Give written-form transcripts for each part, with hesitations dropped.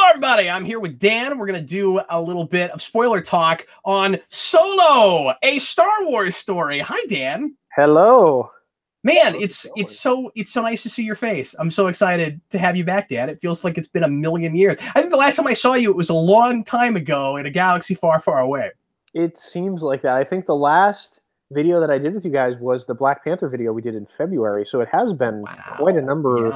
everybody. I'm here with Dan. We're going to do a little bit of spoiler talk on Solo, a Star Wars story. Hi, Dan. Hello. Man, it's so nice to see your face. I'm so excited to have you back, Dan. It feels like it's been a million years. I think the last time I saw you, it was a long time ago in a galaxy far, far away. It seems like that. I think the last video that I did with you guys was the Black Panther video we did in February. So it has been quite a number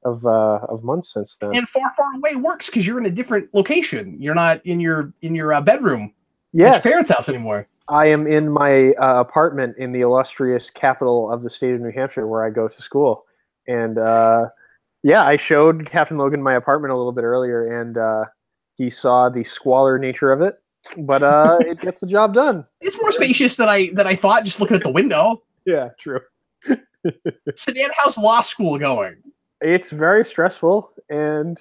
of months since then. And far, far away works because you're in a different location. You're not in your bedroom at your parents' house anymore. I am in my apartment in the illustrious capital of the state of New Hampshire, where I go to school. And yeah, I showed Captain Logan my apartment a little bit earlier, and he saw the squalor nature of it. But it gets the job done. It's more spacious than I thought. Just looking at the window. Yeah, true. So Dan, how's law school going? It's very stressful and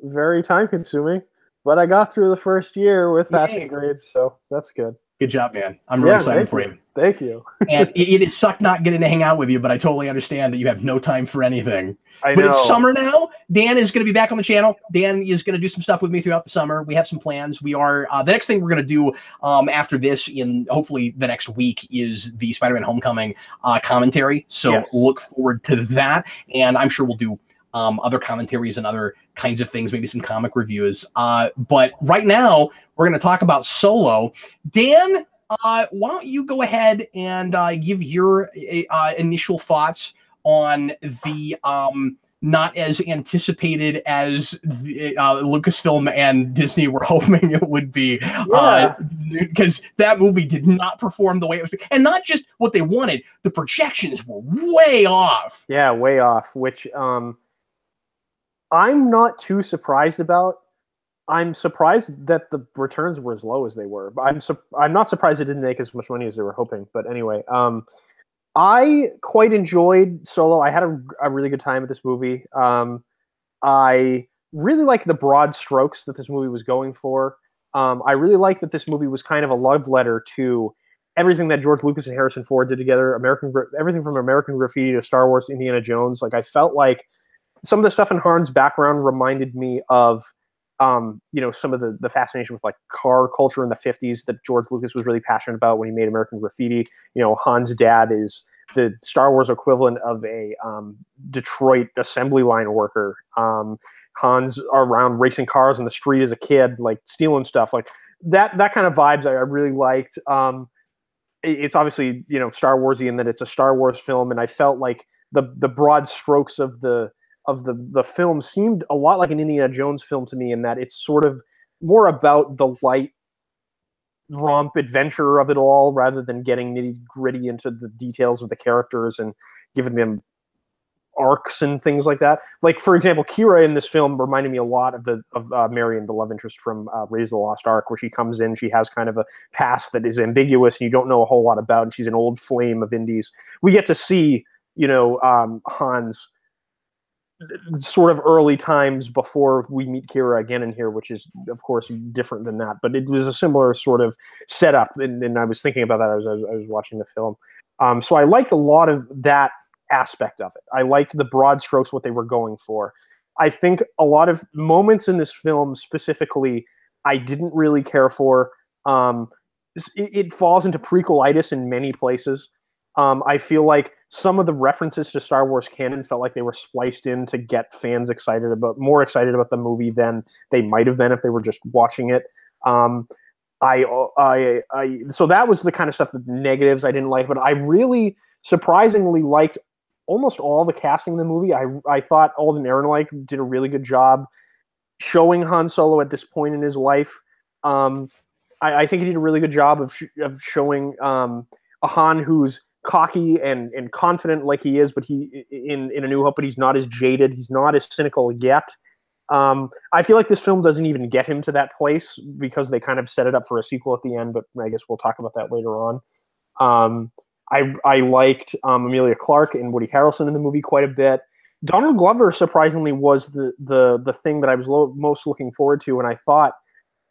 very time consuming, but I got through the first year with passing grades, so that's good. Good job, man. I'm really excited for you. Thank you. And it sucked not getting to hang out with you, but I totally understand that you have no time for anything. I know. But it's summer now. Dan is going to be back on the channel. Dan is going to do some stuff with me throughout the summer. We have some plans. We are the next thing we're going to do after this, in hopefully the next week, is the Spider-Man Homecoming commentary. So look forward to that, and I'm sure we'll do other commentaries and other kinds of things, maybe some comic reviews. But right now, we're going to talk about Solo. Dan, why don't you go ahead and give your initial thoughts on the not as anticipated as the, Lucasfilm and Disney were hoping it would be, because that movie did not perform the way it was, and not just what they wanted, the projections were way off. Yeah, way off, which I'm not too surprised about. I'm surprised that the returns were as low as they were. But I'm not surprised it didn't make as much money as they were hoping. But anyway, I quite enjoyed Solo. I had a really good time with this movie. I really like the broad strokes that this movie was going for. I really like that this movie was kind of a love letter to everything that George Lucas and Harrison Ford did together. Everything from American Graffiti to Star Wars, Indiana Jones. Like, I felt like some of the stuff in Han's background reminded me of, some of the fascination with like car culture in the 50s that George Lucas was really passionate about when he made American Graffiti. You know, Han's dad is the Star Wars equivalent of a Detroit assembly line worker. Han's around racing cars on the street as a kid, like stealing stuff, like that kind of vibes I really liked. It's obviously, Star Warsy in that it's a Star Wars film, and I felt like the broad strokes of the film seemed a lot like an Indiana Jones film to me, in that it's sort of more about the light romp adventure of it all, rather than getting nitty-gritty into the details of the characters and giving them arcs and things like that. Like, for example, Kira in this film reminded me a lot of Marion, the love interest from Raise the Lost Ark, where she comes in, she has kind of a past that is ambiguous and you don't know a whole lot about, and she's an old flame of indies. We get to see, Han's sort of early times before we meet Kira again in here, which is, of course, different than that. But it was a similar sort of setup, and I was thinking about that as I was watching the film. So I liked a lot of that aspect of it. I liked the broad strokes, what they were going for. I think a lot of moments in this film specifically I didn't really care for. It falls into prequelitis in many places. I feel like some of the references to Star Wars canon felt like they were spliced in to get fans more excited about the movie than they might have been if they were just watching it. So that was the kind of stuff, the negatives I didn't like, but I really surprisingly liked almost all the casting in the movie. I thought Alden Ehrenreich did a really good job showing Han Solo at this point in his life. I think he did a really good job of showing a Han who's cocky and confident like he is, but he in A New Hope, but he's not as jaded, he's not as cynical yet. I feel like this film doesn't even get him to that place because they kind of set it up for a sequel at the end, but I guess we'll talk about that later on. I liked Emilia Clarke and Woody Harrelson in the movie quite a bit. Donald Glover, surprisingly, was the thing that I was most looking forward to, and I thought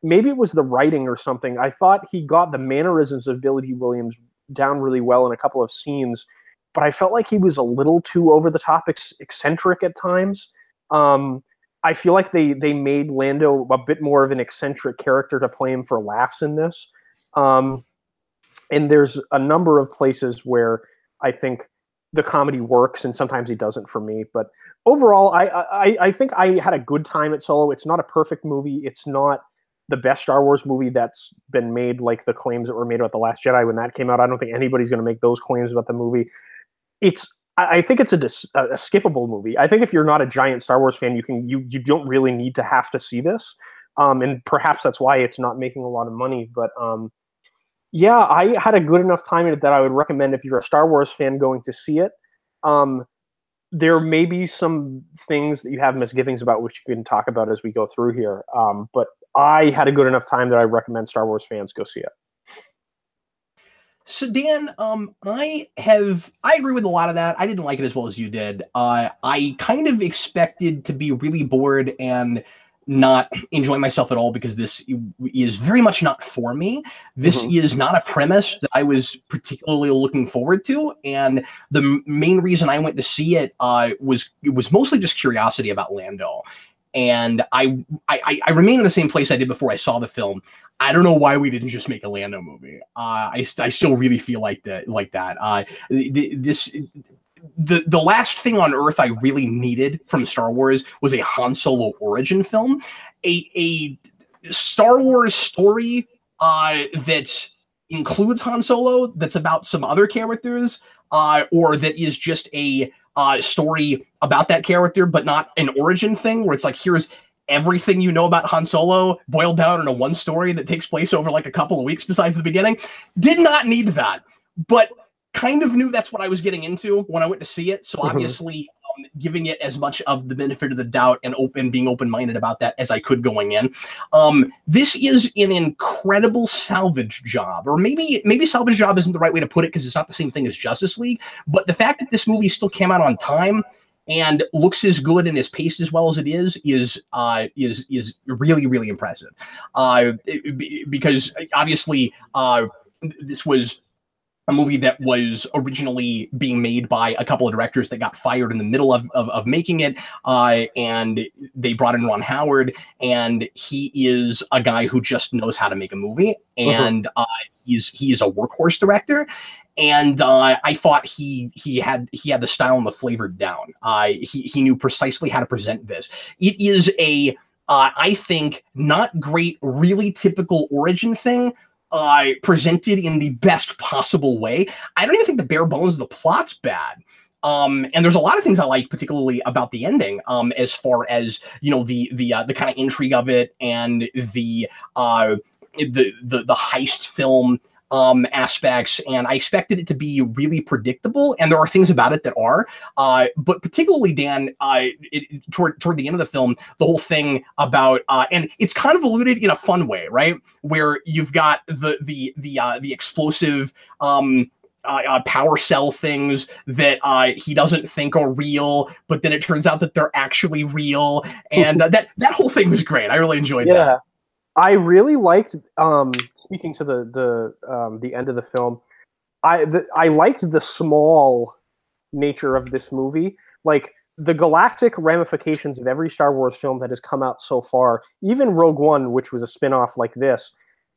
maybe it was the writing or something. I thought he got the mannerisms of Billy D. Williams down really well in a couple of scenes, but I felt like he was a little too over the top eccentric at times. I feel like they made Lando a bit more of an eccentric character to play him for laughs in this. And there's a number of places where I think the comedy works, and sometimes it doesn't for me. But overall, I think I had a good time at Solo. It's not a perfect movie. It's not the best Star Wars movie that's been made, like the claims that were made about The Last Jedi when that came out. I don't think anybody's going to make those claims about the movie. I think it's a skippable movie. I think if you're not a giant Star Wars fan, you don't really need to have to see this. And perhaps that's why it's not making a lot of money. But yeah, I had a good enough time in it that I would recommend if you're a Star Wars fan going to see it. There may be some things that you have misgivings about, which you can talk about as we go through here. But I had a good enough time that I recommend Star Wars fans go see it. So Dan, I agree with a lot of that. I didn't like it as well as you did. I kind of expected to be really bored and not enjoy myself at all, because this is very much not for me. This is not a premise that I was particularly looking forward to, and the main reason I went to see it was mostly just curiosity about Lando. And I remain in the same place I did before I saw the film. I don't know why we didn't just make a Lando movie. I still really feel like that. The last thing on Earth I really needed from Star Wars was a Han Solo origin film, a Star Wars story that includes Han Solo, that's about some other characters, or that is just a story about that character, but not an origin thing where it's like, here's everything you know about Han Solo boiled down into one story that takes place over like a couple of weeks besides the beginning. Did not need that, but kind of knew that's what I was getting into when I went to see it. So obviously giving it as much of the benefit of the doubt and being open-minded about that as I could going in. This is an incredible salvage job, or maybe salvage job isn't the right way to put it, because it's not the same thing as Justice League, but the fact that this movie still came out on time and looks as good and is paced as well as it is really, really impressive. Because obviously this was a movie that was originally being made by a couple of directors that got fired in the middle of making it, and they brought in Ron Howard, and he is a guy who just knows how to make a movie, and he is a workhorse director. And I thought he had the style and the flavor down. He knew precisely how to present this. It is I think, not great, really typical origin thing, presented in the best possible way. I don't even think the bare bones of the plot's bad. And there's a lot of things I like, particularly about the ending, as far as, you know, the kind of intrigue of it, and the heist film aspects, and I expected it to be really predictable, and there are things about it that are, but particularly, Dan, toward the end of the film, the whole thing about, and it's kind of alluded in a fun way, right, where you've got the explosive power cell things that he doesn't think are real, but then it turns out that they're actually real, and that whole thing was great. I really enjoyed that. I really liked, speaking to the end of the film, I liked the small nature of this movie. Like, the galactic ramifications of every Star Wars film that has come out so far, even Rogue One, which was a spin-off like this,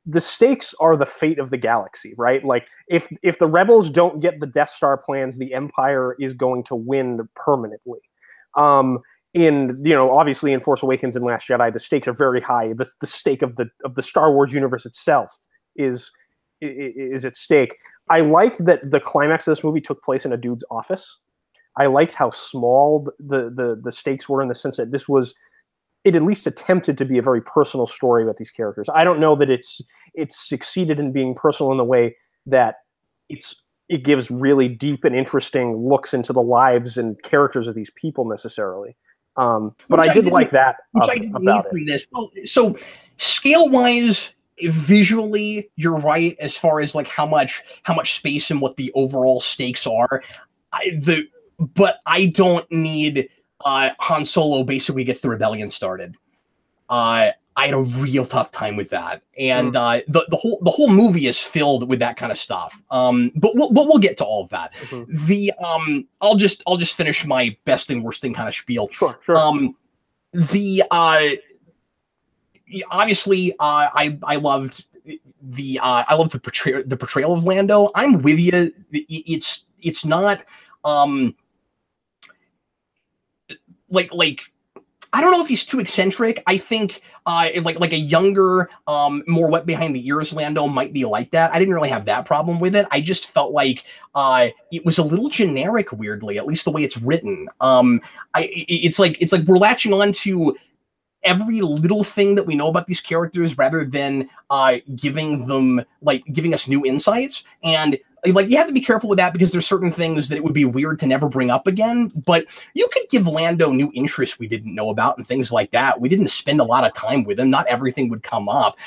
the stakes are the fate of the galaxy, right? Like, if the rebels don't get the Death Star plans, the Empire is going to win permanently. Obviously in Force Awakens and Last Jedi, the stakes are very high. The stake of the Star Wars universe itself is at stake. I liked that the climax of this movie took place in a dude's office. I liked how small the stakes were, in the sense that it at least attempted to be a very personal story about these characters. I don't know that it's succeeded in being personal in the way that it gives really deep and interesting looks into the lives and characters of these people necessarily. But I did like that about it. So scale-wise, visually, you're right as far as like how much space and what the overall stakes are. But I don't need Han Solo basically gets the rebellion started. I had a real tough time with that, and the whole movie is filled with that kind of stuff. But we'll get to all of that. I'll just finish my best thing, worst thing kind of spiel. Sure. the obviously I loved the portrayal of Lando. I'm with you. It's not like I don't know if he's too eccentric. I think like a younger, more wet behind the ears Lando might be like that. I didn't really have that problem with it. I just felt like it was a little generic, weirdly, at least the way it's written. It's like we're latching on to every little thing that we know about these characters rather than giving us new insights. And like, you have to be careful with that because there's certain things that it would be weird to never bring up again. But you could give Lando new interests we didn't know about and things like that. We didn't spend a lot of time with him. Not everything would come up.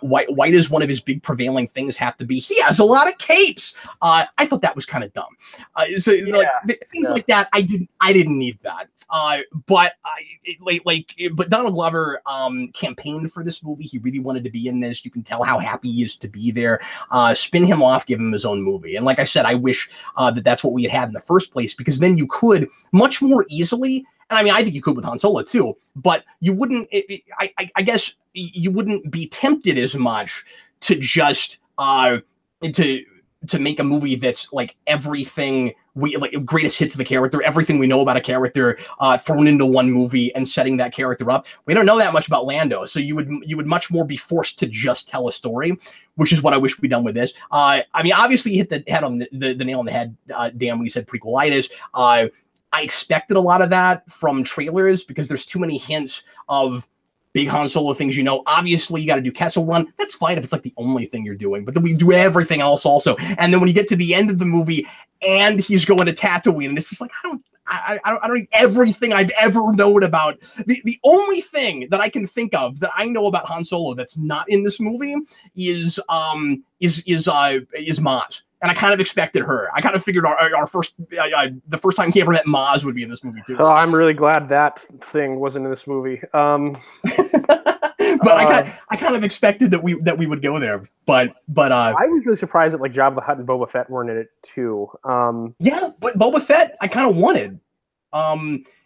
Why does one of his big prevailing things have to be he has a lot of capes? I thought that was kind of dumb. Things like that. I didn't need that. But Donald Glover campaigned for this movie. He really wanted to be in this. You can tell how happy he is to be there. Spin him off, give him his own movie. And like I said, I wish that's what we had in the first place, because then you could much more easily. And I mean, I think you could with Han Solo too, but you wouldn't. I guess you wouldn't be tempted as much to just to make a movie that's like everything greatest hits of the character, everything we know about a character thrown into one movie and setting that character up. We don't know that much about Lando, so you would much more be forced to just tell a story, which is what I wish we'd done with this. I mean, obviously, you hit the head on the nail on the head, Dan, when you said prequelitis. I expected a lot of that from trailers because there's too many hints of big Han Solo things. Obviously you got to do Kessel Run. That's fine if it's like the only thing you're doing, but then we do everything else also. And then when you get to the end of the movie and he's going to Tatooine, and it's just like, I don't need everything I've ever known about. The only thing that I can think of that I know about Han Solo that's not in this movie is Maz. And I kind of expected her. I kind of figured our first, the first time he ever met Maz would be in this movie too. Oh, I'm really glad that thing wasn't in this movie. But I kind of expected that we would go there. But I was really surprised that like Jabba the Hutt and Boba Fett weren't in it too. Yeah, but Boba Fett I kind of wanted.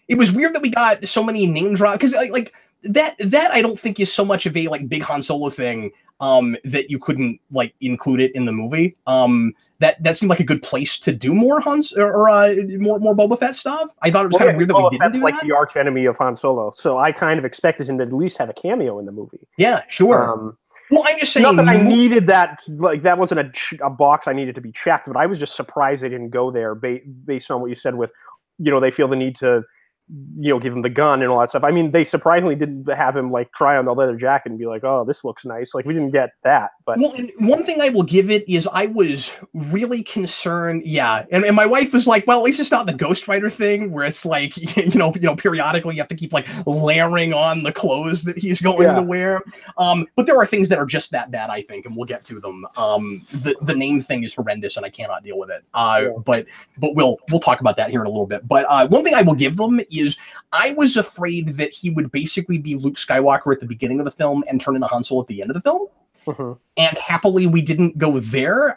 It was weird that we got so many name drops, because like that I don't think is so much of a like big Han Solo thing. That you couldn't like include it in the movie. That seemed like a good place to do more more Boba Fett stuff. I thought it was kind of weird that we didn't do like that. The arch enemy of Han Solo, so I kind of expected him to at least have a cameo in the movie. Yeah, sure. Well, I'm just saying. Not that I needed that. Like that wasn't a box I needed to be checked, but I was just surprised they didn't go there based on what you said. With they feel the need to give him the gun and all that stuff. I mean, they surprisingly didn't have him like try on the leather jacket and be like, "Oh, this looks nice." Like we didn't get that. But one thing I will give it is I was really concerned. Yeah, and my wife was like, "Well, at least it's not the Ghost Rider thing where it's like periodically you have to keep like layering on the clothes that he's going to wear." But there are things that are just that bad, I think, and we'll get to them. The name thing is horrendous, and I cannot deal with it. But we'll talk about that here in a little bit. But one thing I will give them is I was afraid that he would basically be Luke Skywalker at the beginning of the film and turn into Han Solo at the end of the film. Mm-hmm. And happily, we didn't go there.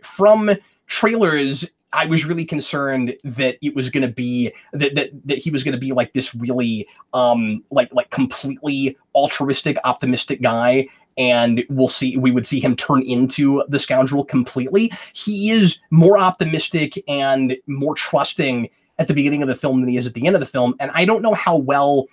From trailers, I was really concerned that it was going to be that he was going to be like this really like completely altruistic, optimistic guy. And we would see him turn into the scoundrel completely. He is more optimistic and more trusting at the beginning of the film than he is at the end of the film. And I don't know how well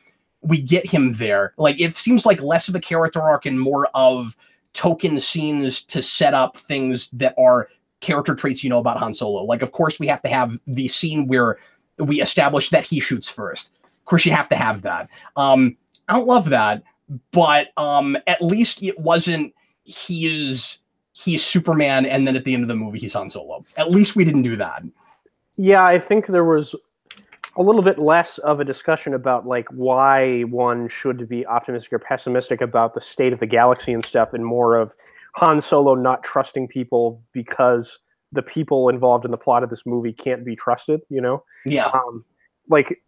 we get him there. Like, it seems like less of a character arc and more of token scenes to set up things that are character traits about Han Solo. Like, of course, we have to have the scene where we establish that he shoots first. Of course, you have to have that. I don't love that, but at least it wasn't he's Superman and then at the end of the movie he's Han Solo. At least we didn't do that. Yeah, I think there was a little bit less of a discussion about like why one should be optimistic or pessimistic about the state of the galaxy and stuff, and more of Han Solo not trusting people because the people involved in the plot of this movie can't be trusted, Yeah. Like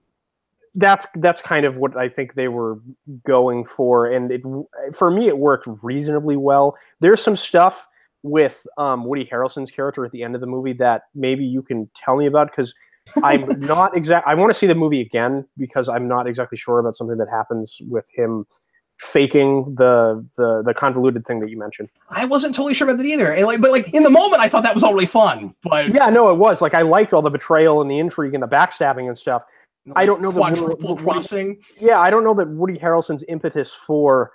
that's kind of what I think they were going for, and for me it worked reasonably well. There's some stuff with Woody Harrelson's character at the end of the movie that maybe you can tell me about, because I'm not I want to see the movie again because I'm not exactly sure about something that happens with him faking the convoluted thing that you mentioned. I wasn't totally sure about that either. And but in the moment, I thought that was all really fun. But yeah, no, it was. Like, I liked all the betrayal and the intrigue and the backstabbing and stuff. I don't know quadruple crossing. Yeah, I don't know that Woody Harrelson's impetus for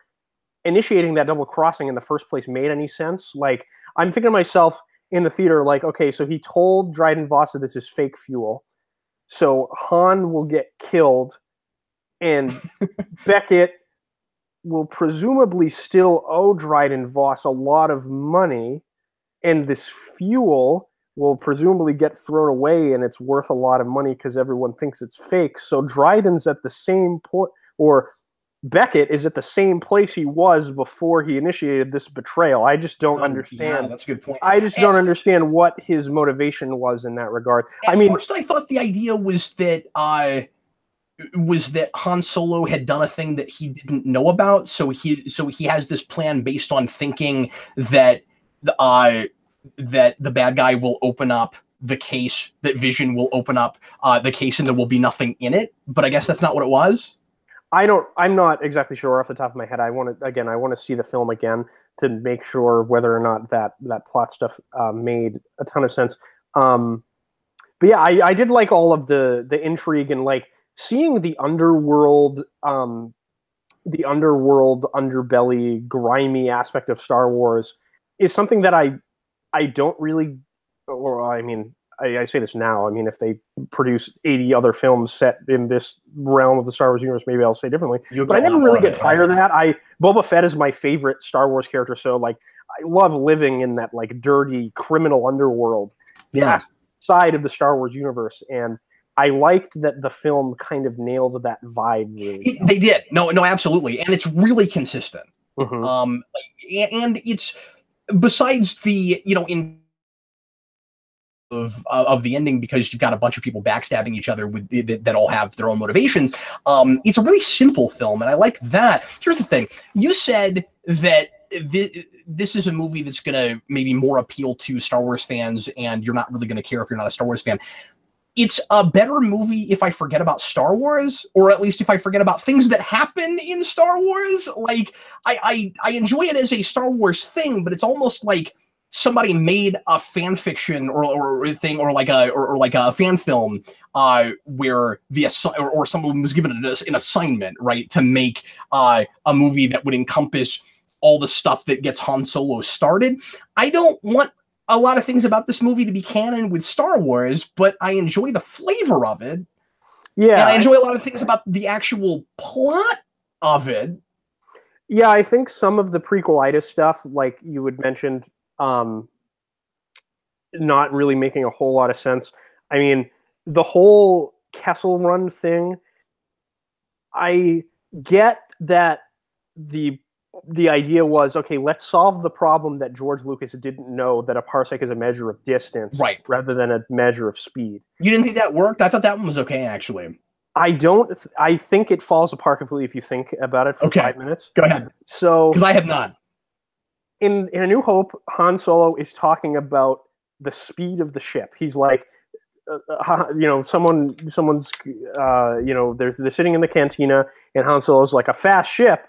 initiating that double crossing in the first place made any sense. Like, I'm thinking to myself in the theater, like, okay, so he told Dryden Voss that this is fake fuel, so Han will get killed, and Beckett will presumably still owe Dryden Voss a lot of money, and this fuel will presumably get thrown away, and it's worth a lot of money because everyone thinks it's fake. So Dryden's at the same point, or Beckett is at the same place he was before he initiated this betrayal. I just don't understand. Yeah, that's a good point. I just don't understand what his motivation was in that regard. At first, I thought the idea was that Han Solo had done a thing that he didn't know about, so he has this plan based on thinking that that the bad guy will open up the case, that Vision will open up the case, and there will be nothing in it. But I guess that's not what it was. I'm not exactly sure off the top of my head. I want to see the film again to make sure whether or not that plot stuff made a ton of sense. But yeah, I did like all of the intrigue and like seeing the underworld, underbelly, grimy aspect of Star Wars is something that I don't really, or I mean, I say this now. I mean, if they produce 80 other films set in this realm of the Star Wars universe, maybe I'll say differently. But I never really get tired of that. Boba Fett is my favorite Star Wars character, so like I love living in that like dirty criminal underworld side of the Star Wars universe, and I liked that the film kind of nailed that vibe really well. They did. No, absolutely, and it's really consistent. Mm-hmm. And it's besides the in of the ending, because you've got a bunch of people backstabbing each other with that all have their own motivations. It's a really simple film, and I like that. Here's the thing: you said that this is a movie that's going to maybe more appeal to Star Wars fans, and you're not really going to care if you're not a Star Wars fan. It's a better movie if I forget about Star Wars, or at least if I forget about things that happen in Star Wars. Like, I enjoy it as a Star Wars thing, but it's almost like somebody made a fan fiction or thing, or like a fan film where or someone was given an assignment, right, to make a movie that would encompass all the stuff that gets Han Solo started. I don't want a lot of things about this movie to be canon with Star Wars, but I enjoy the flavor of it. Yeah. And I enjoy a lot of things about the actual plot of it. Yeah, I think some of the prequelitis stuff, like you had mentioned, not really making a whole lot of sense. I mean, the whole Kessel Run thing, I get that the idea was, okay, let's solve the problem that George Lucas didn't know, that a parsec is a measure of distance, right, rather than a measure of speed. You didn't think that worked? I thought that one was okay, actually. I think it falls apart completely if you think about it for 5 minutes. Go ahead. So, because I have not. In A New Hope, Han Solo is talking about the speed of the ship. He's like, someone's, they're sitting in the cantina, and Han Solo's like, a fast ship.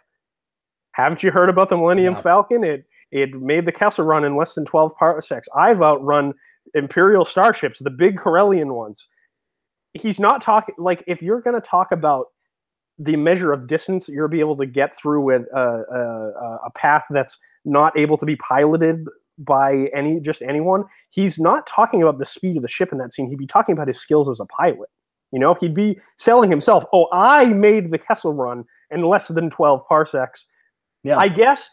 Haven't you heard about the Millennium Falcon? It made the Kessel Run in less than 12 parsecs. I've outrun Imperial starships, the big Corellian ones. He's not talking, like, if you're going to talk about the measure of distance you'll be able to get through a path that's not able to be piloted by anyone, he's not talking about the speed of the ship in that scene. He'd be talking about his skills as a pilot. He'd be selling himself. Oh, I made the Kessel Run in less than 12 parsecs. Yeah. I guess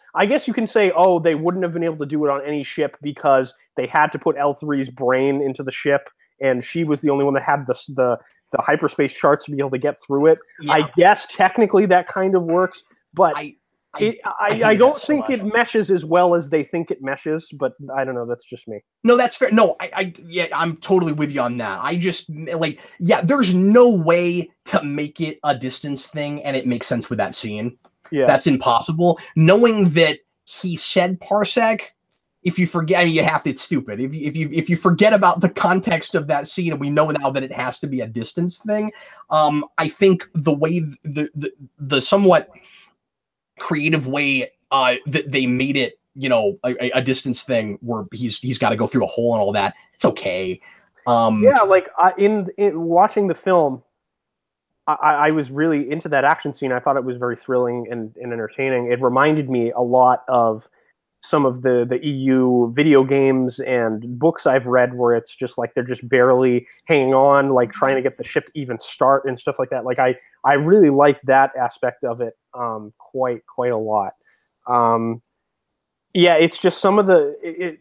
you can say, oh, they wouldn't have been able to do it on any ship because they had to put L3's brain into the ship, and she was the only one that had the hyperspace charts to be able to get through it. Yeah. I guess technically that kind of works, but I don't think it meshes as well as they think it meshes. But I don't know. That's just me. No, that's fair. No, I'm totally with you on that. I just there's no way to make it a distance thing, and it makes sense with that scene. Yeah, that's impossible. Knowing that he said parsec, if you forget, I mean, you have to. It's stupid. If you forget about the context of that scene, and we know now that it has to be a distance thing, I think the way the somewhat creative way that they made it, you know, a distance thing where he's got to go through a hole and all that. It's okay. Yeah, like in watching the film, I was really into that action scene. I thought it was very thrilling and entertaining. It reminded me a lot of some of the EU video games and books I've read where it's just like they're just barely hanging on, like trying to get the ship to even start and stuff like that. Like I really liked that aspect of it quite a lot. Yeah, it's just some of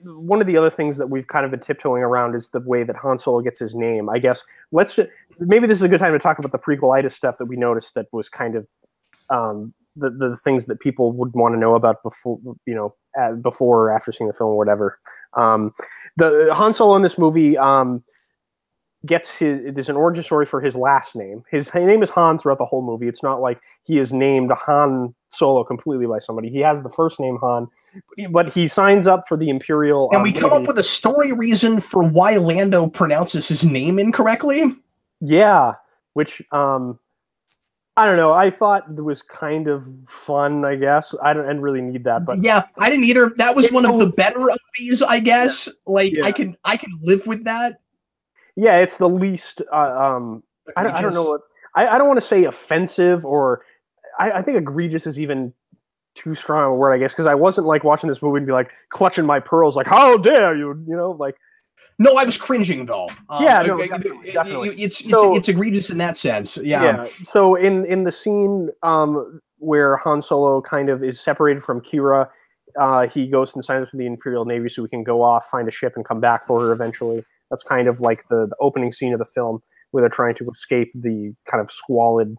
one of the other things that we've kind of been tiptoeing around is the way that Han Solo gets his name. I guess maybe this is a good time to talk about the prequelitis stuff that we noticed that was kind of the things that people would want to know about before, you know, before or after seeing the film or whatever. The Han Solo in this movie there's an origin story for his last name. His name is Han throughout the whole movie. It's not like he is named Han Solo completely by somebody. He has the first name Han, but he signs up for the Imperial. And we come up with a story reason for why Lando pronounces his name incorrectly. Yeah, which I don't know. I thought it was kind of fun, I guess. I didn't really need that, but yeah, I didn't either. That was one of the better of these, I guess. Yeah. Like I can live with that. Yeah, it's the least. I don't know what. I don't want to say offensive, or I think egregious is even too strong a word, I guess, because I wasn't like watching this movie and be like clutching my pearls, like how dare you, you know, like. No, I was cringing though. Yeah, no, definitely. It's egregious in that sense. Yeah. So in the scene where Han Solo kind of is separated from Kira, he goes and signs up for the Imperial Navy so he can go off, find a ship, and come back for her eventually. That's kind of like the opening scene of the film where they're trying to escape the kind of squalid,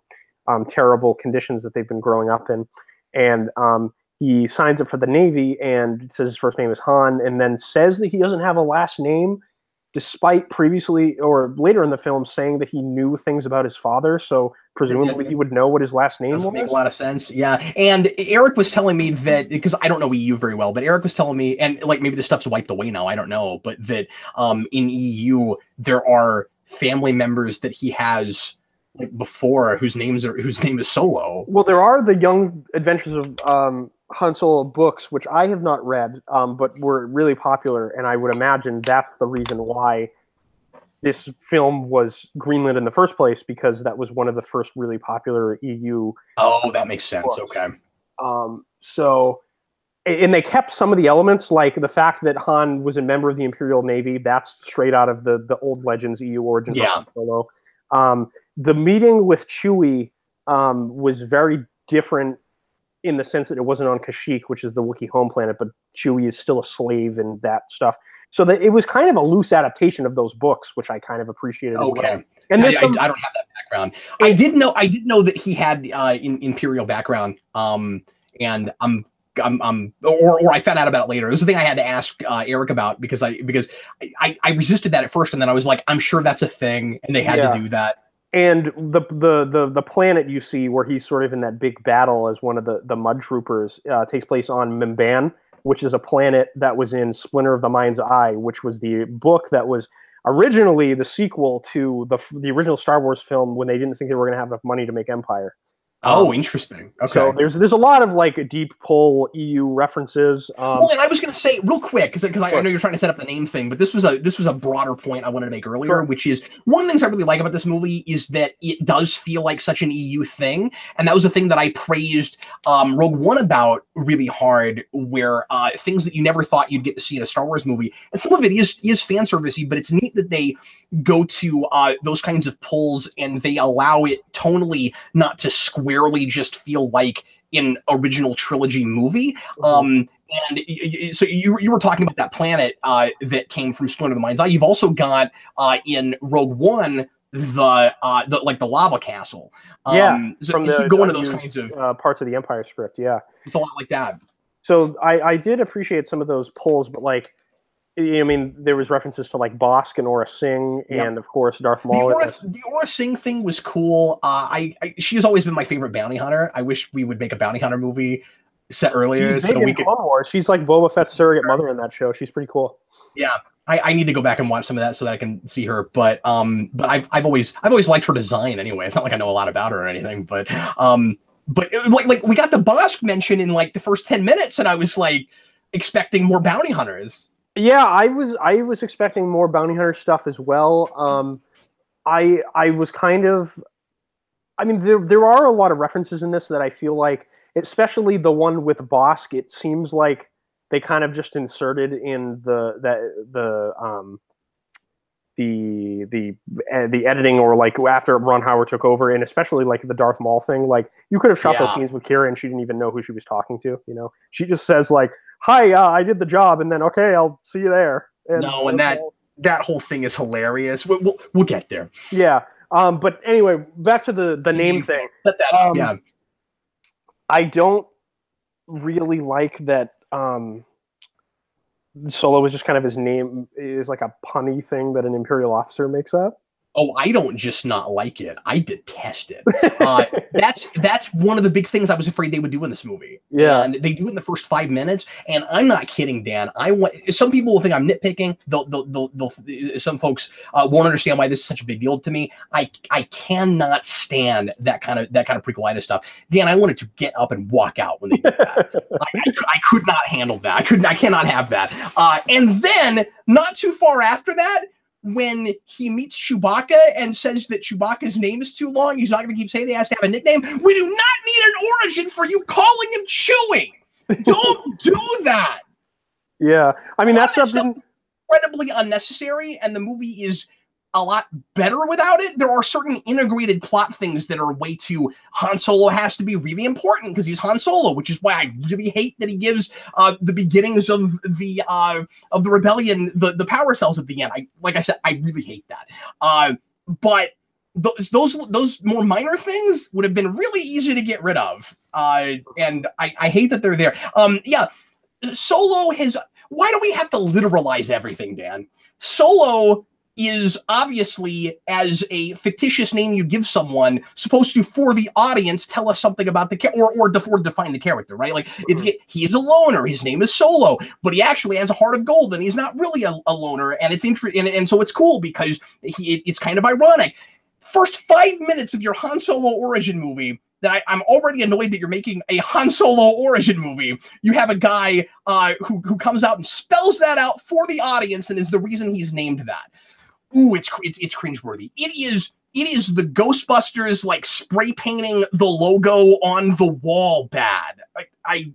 terrible conditions that they've been growing up in. And he signs up for the Navy and says his first name is Han, and then says that he doesn't have a last name, despite previously or later in the film saying that he knew things about his father. So presumably he would know what his last name was. Make a lot of sense. Yeah. And Eric was telling me that, because I don't know EU very well, but Eric was telling me, and like maybe this stuff's wiped away now, I don't know, but that in EU there are family members that he has like before whose name is Solo. Well, there are the Young Adventures of Han Solo books, which I have not read, but were really popular, and I would imagine that's the reason why this film was greenlit in the first place, because that was one of the first really popular EU. Oh, that makes sense. Books. Okay. So, and they kept some of the elements, like the fact that Han was a member of the Imperial Navy. That's straight out of the old Legends EU origins of Han Solo. The meeting with Chewie was very different in the sense that it wasn't on Kashyyyk, which is the Wookiee home planet, but Chewie is still a slave and that stuff. So that it was kind of a loose adaptation of those books, which I kind of appreciated. Okay. As well. And I don't have that background. I did know that he had Imperial background. And or I found out about it later. It was the thing I had to ask Eric about because I resisted that at first, and then I was like, I'm sure that's a thing, and they had to do that. And the planet you see where he's sort of in that big battle as one of the Mud Troopers takes place on Mimban, which is a planet that was in Splinter of the Mind's Eye, which was the book that was originally the sequel to the original Star Wars film when they didn't think they were going to have enough money to make Empire. Oh, interesting. Okay. So there's a lot of like deep pull EU references. Well, and I was going to say real quick because I know you're trying to set up the name thing, but this was a broader point I wanted to make earlier, which is one of the things I really like about this movie is that it does feel like such an EU thing, and that was the thing that I praised Rogue One about really hard, where things that you never thought you'd get to see in a Star Wars movie, and some of it is fan servicey, but it's neat that they go to those kinds of pulls and they allow it tonally not to squarely just feel like an original trilogy movie. And so you were talking about that planet that came from Splinter of the Mind's Eye. You've also got in Rogue One the lava castle. So from you go into those kinds of parts of the Empire script. Yeah, it's a lot like that. So I did appreciate some of those pulls, but like, I mean, there was references to like Bosk and Aura Singh, and of course Darth Maul. The Aura Singh thing was cool. She has always been my favorite bounty hunter. I wish we would make a bounty hunter movie set earlier. She's big in Clone Wars. She's like Boba Fett's surrogate mother in that show. She's pretty cool. Yeah. I need to go back and watch some of that so that I can see her. But I've always liked her design anyway. It's not like I know a lot about her or anything, but like we got the Bosk mention in like the first 10 minutes, and I was like expecting more bounty hunters. Yeah, I was expecting more bounty hunter stuff as well. I was kind of, I mean, there are a lot of references in this that I feel like, especially the one with Bosk, it seems like they kind of just inserted in the editing, or like after Ron Howard took over, and especially like the Darth Maul thing. Like you could have shot those scenes with Kira and she didn't even know who she was talking to. You know, she just says like, "Hi, I did the job," and then okay, I'll see you there. And that whole thing is hilarious. We'll get there. Yeah. But anyway, back to the name thing. Set that up. Yeah. I don't really like that. Solo was just kind of his name is like a punny thing that an Imperial officer makes up. Oh, I don't just not like it. I detest it. That's one of the big things I was afraid they would do in this movie. Yeah, and they do it in the first 5 minutes. And I'm not kidding, Dan. Some people will think I'm nitpicking. Some folks won't understand why this is such a big deal to me. I cannot stand that kind of prequelitis stuff. Dan, I wanted to get up and walk out when they did that. I could not handle that. I cannot have that. And then not too far after that, when he meets Chewbacca and says that Chewbacca's name is too long, he's not going to keep saying he has to have a nickname. We do not need an origin for you calling him Chewie. Don't do that. Yeah, I mean that's something incredibly unnecessary, and the movie is a lot better without it. There are certain integrated plot things that are way too Han Solo has to be really important because he's Han Solo, which is why I really hate that he gives the beginnings of the rebellion the power cells at the end. Like I said, I really hate that. But those more minor things would have been really easy to get rid of. And I hate that they're there. Yeah, Solo has. Why do we have to literalize everything, Dan? Solo is obviously, as a fictitious name you give someone, supposed to, for the audience, tell us something about the or define the character, right? Like he's a loner. His name is Solo, but he actually has a heart of gold, and he's not really a loner. And it's and so it's cool because it's kind of ironic. First 5 minutes of your Han Solo origin movie. That I'm already annoyed that you're making a Han Solo origin movie. You have a guy who comes out and spells that out for the audience and is the reason he's named that. Ooh, it's cringeworthy. It is the Ghostbusters like spray painting the logo on the wall bad. I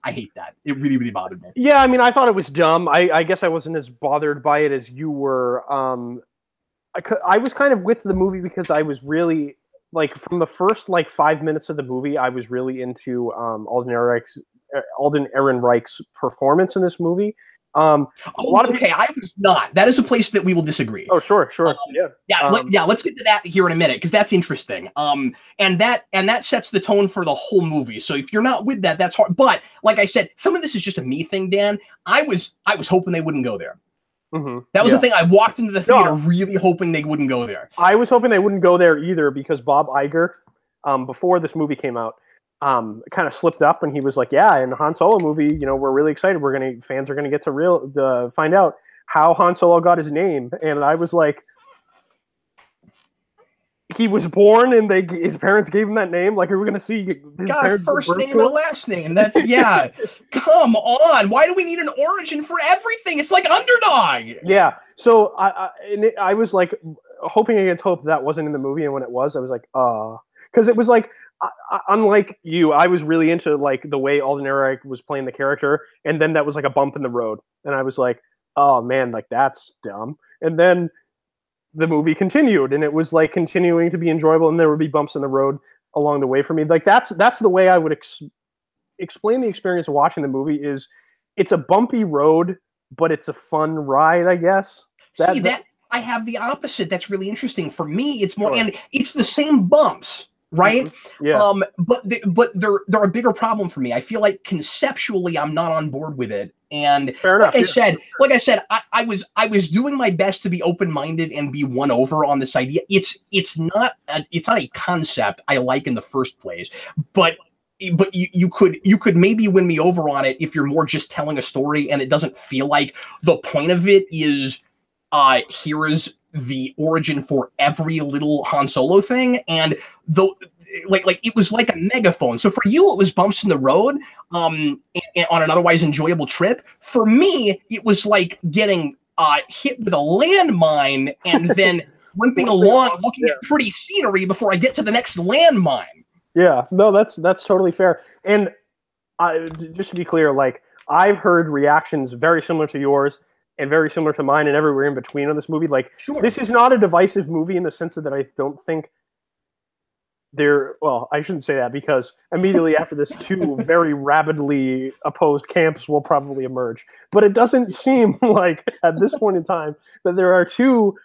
hate that. It really, really bothered me. Yeah, I mean, I thought it was dumb. I guess I wasn't as bothered by it as you were. I was kind of with the movie because I was really like from the first like 5 minutes of the movie, I was really into Alden Ehrenreich's performance in this movie. I was not. That is a place that we will disagree. Oh, sure. Let's get to that here in a minute because that's interesting. And that sets the tone for the whole movie. So if you're not with that, that's hard. But like I said, some of this is just a me thing, Dan. I was hoping they wouldn't go there. Mm-hmm. That was the thing. I walked into the theater really hoping they wouldn't go there. I was hoping they wouldn't go there either because Bob Iger, before this movie came out, kind of slipped up and he was like, "Yeah, in the Han Solo movie, we're really excited. Fans are gonna get to find out how Han Solo got his name." And I was like, he was born and his parents gave him that name. Like, are we gonna see his first name and last name? That's Come on, why do we need an origin for everything? It's like Underdog. Yeah. So I was like hoping against hope that wasn't in the movie, and when it was, I was like, because it was like. Unlike you, I was really into like the way Alden Ehrenreich was playing the character, and then that was like a bump in the road, and I was like, "Oh man, like that's dumb." And then the movie continued, and it was like continuing to be enjoyable, and there would be bumps in the road along the way for me. Like that's the way I would explain the experience of watching the movie. Is it's a bumpy road, but it's a fun ride, I guess. That I have the opposite. That's really interesting for me. It's more, and it's the same bumps. Right? Yeah. But they're a bigger problem for me. I feel like conceptually I'm not on board with it. And like I said, I was doing my best to be open-minded and be won over on this idea. It's not a concept I like in the first place, but but you could maybe win me over on it if you're more just telling a story and it doesn't feel like the point of it is here is the origin for every little Han Solo thing, and like it was like a megaphone. So for you, it was bumps in the road on an otherwise enjoyable trip. For me, it was like getting hit with a landmine and then limping along looking at pretty scenery before I get to the next landmine. Yeah, no, that's totally fair. And just to be clear, like, I've heard reactions very similar to yours and very similar to mine and everywhere in between on this movie. Like, This is not a divisive movie in the sense that I don't think well, I shouldn't say that, because immediately after this, two very rabidly opposed camps will probably emerge. But it doesn't seem like, at this point in time, that there are two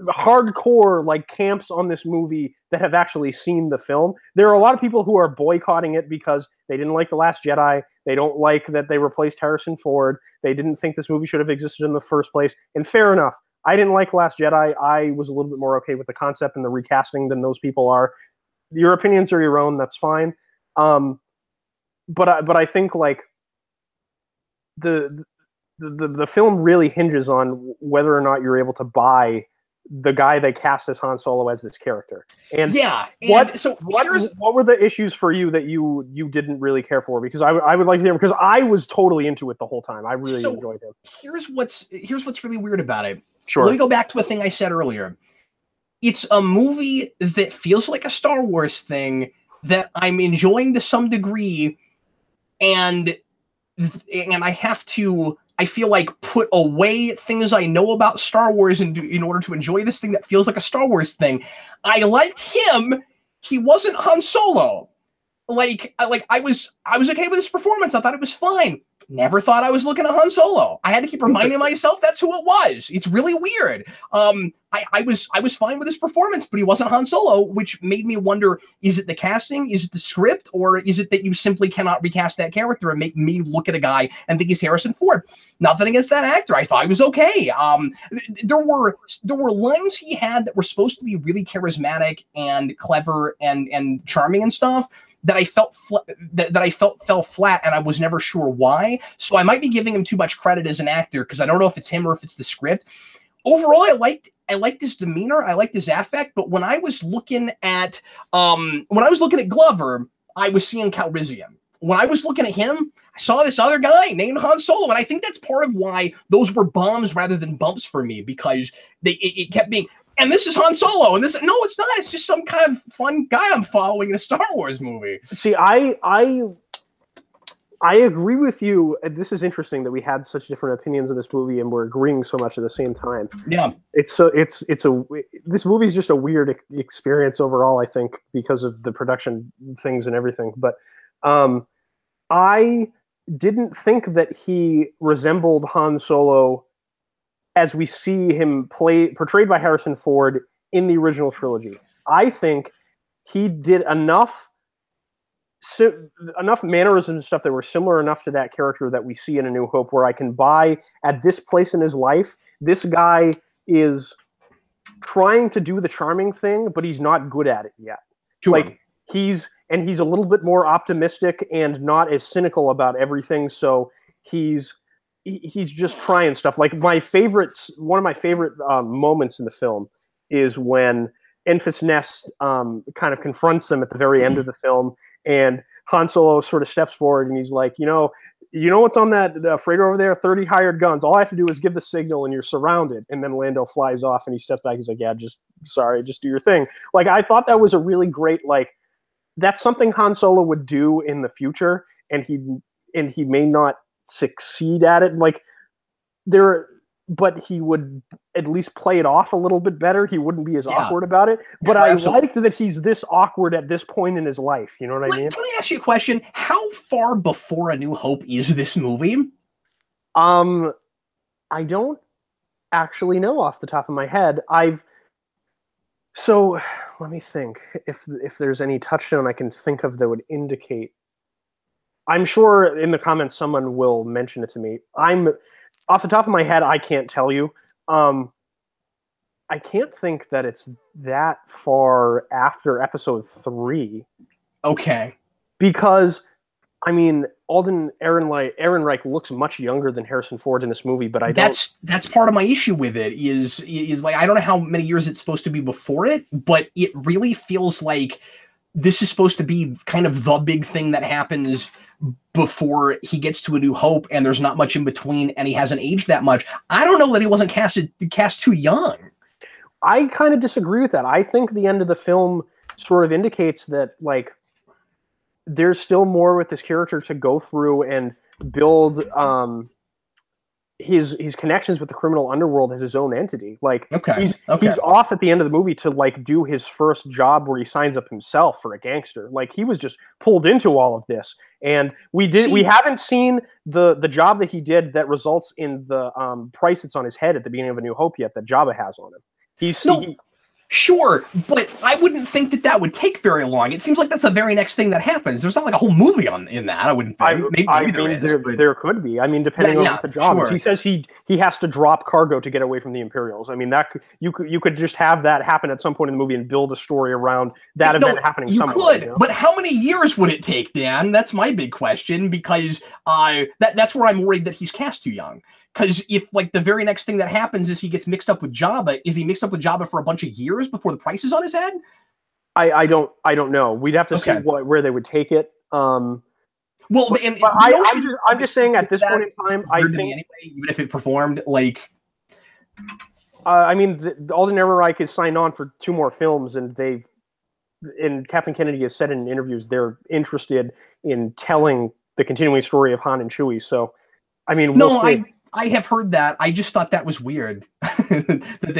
hardcore like camps on this movie that have actually seen the film. There are a lot of people who are boycotting it because they didn't like The Last Jedi. They don't like that they replaced Harrison Ford. They didn't think this movie should have existed in the first place. And fair enough. I didn't like Last Jedi. I was a little bit more okay with the concept and the recasting than those people are. Your opinions are your own. That's fine. But I think like the film really hinges on whether or not you're able to buy the guy they cast as Han Solo as this character. And what were the issues for you that you didn't really care for? Because I would like to hear, because I was totally into it the whole time. I really enjoyed him. Here's what's really weird about it. Sure. Let me go back to a thing I said earlier. It's a movie that feels like a Star Wars thing that I'm enjoying to some degree, and I feel like put away things I know about Star Wars in order to enjoy this thing that feels like a Star Wars thing. I liked him. He wasn't Han Solo. I was okay with his performance. I thought it was fine. Never thought I was looking at Han Solo. I had to keep reminding myself that's who it was. It's really weird. I was fine with his performance, but he wasn't Han Solo, which made me wonder, is it the casting? Is it the script? Or is it that you simply cannot recast that character and make me look at a guy and think he's Harrison Ford? Nothing against that actor. I thought he was okay. There were lines he had that were supposed to be really charismatic and clever and charming and stuff, that I felt fell flat, and I was never sure why. So I might be giving him too much credit as an actor, because I don't know if it's him or if it's the script. Overall, I liked his demeanor, I liked his affect, but when I was looking at Glover, I was seeing Calrissian. When I was looking at him, I saw this other guy named Han Solo, and I think that's part of why those were bombs rather than bumps for me, because it kept being, and this is Han Solo, and no, it's not. It's just some kind of fun guy I'm following in a Star Wars movie. See, I agree with you. This is interesting that we had such different opinions of this movie, and we're agreeing so much at the same time. Yeah, this movie is just a weird experience overall, I think, because of the production things and everything. But I didn't think that he resembled Han Solo as we see him portrayed by Harrison Ford in the original trilogy. I think he did enough mannerisms and stuff that were similar enough to that character that we see in A New Hope, where I can buy, at this place in his life, this guy is trying to do the charming thing, but he's not good at it yet. Sure. Like, he's a little bit more optimistic and not as cynical about everything, so he's just trying stuff. Like, one of my favorite moments in the film is when Enfys Nest kind of confronts them at the very end of the film, and Han Solo sort of steps forward and he's like, you know what's on that freighter over there? 30 hired guns. All I have to do is give the signal and you're surrounded. And then Lando flies off and he steps back. He's like, yeah, just do your thing. Like, I thought that was a really great, like, that's something Han Solo would do in the future, and he may not succeed at it, but he would at least play it off a little bit better. He wouldn't be as awkward about it. But I liked that he's this awkward at this point in his life. You know what I mean? Can I ask you a question? How far before A New Hope is this movie? I don't actually know off the top of my head. So let me think if there's any touchdown I can think of that would indicate. I'm sure in the comments someone will mention it to me. Off the top of my head, I can't tell you. I can't think that it's that far after episode 3. Okay. because I mean, Alden Ehrenreich looks much younger than Harrison Ford in this movie, but that's part of my issue with it is like, I don't know how many years it's supposed to be before it, but it really feels like this is supposed to be kind of the big thing that happens before he gets to A New Hope, and there's not much in between, and he hasn't aged that much. I don't know that he wasn't cast too young. I kind of disagree with that. I think the end of the film sort of indicates that, like, there's still more with this character to go through and build his connections with the criminal underworld as his own entity. Like, he's off at the end of the movie to, like, do his first job where he signs up himself for a gangster. Like, he was just pulled into all of this, and we haven't seen the job that he did that results in the price that's on his head at the beginning of A New Hope yet that Jabba has on him. Sure, but I wouldn't think that would take very long. It seems like that's the very next thing that happens. There's not like a whole movie in that. I wouldn't think. There could be. I mean, depending on what the job is. He says he has to drop cargo to get away from the Imperials. I mean, that you could just have that happen at some point in the movie and build a story around that event happening somewhere. You could, but how many years would it take, Dan? That's my big question, because that's where I'm worried that he's cast too young. Because if, like, the very next thing that happens is he gets mixed up with Jabba, is he mixed up with Jabba for a bunch of years before the price is on his head? I don't know. We'd have to see where they would take it. I'm just saying at this point in time, I think anyway, even if it performed, like, I mean, Alden Ehrenreich is signed on for 2 more films, and Captain Kennedy has said in interviews they're interested in telling the continuing story of Han and Chewie. So, I mean, I have heard that. I just thought that was weird that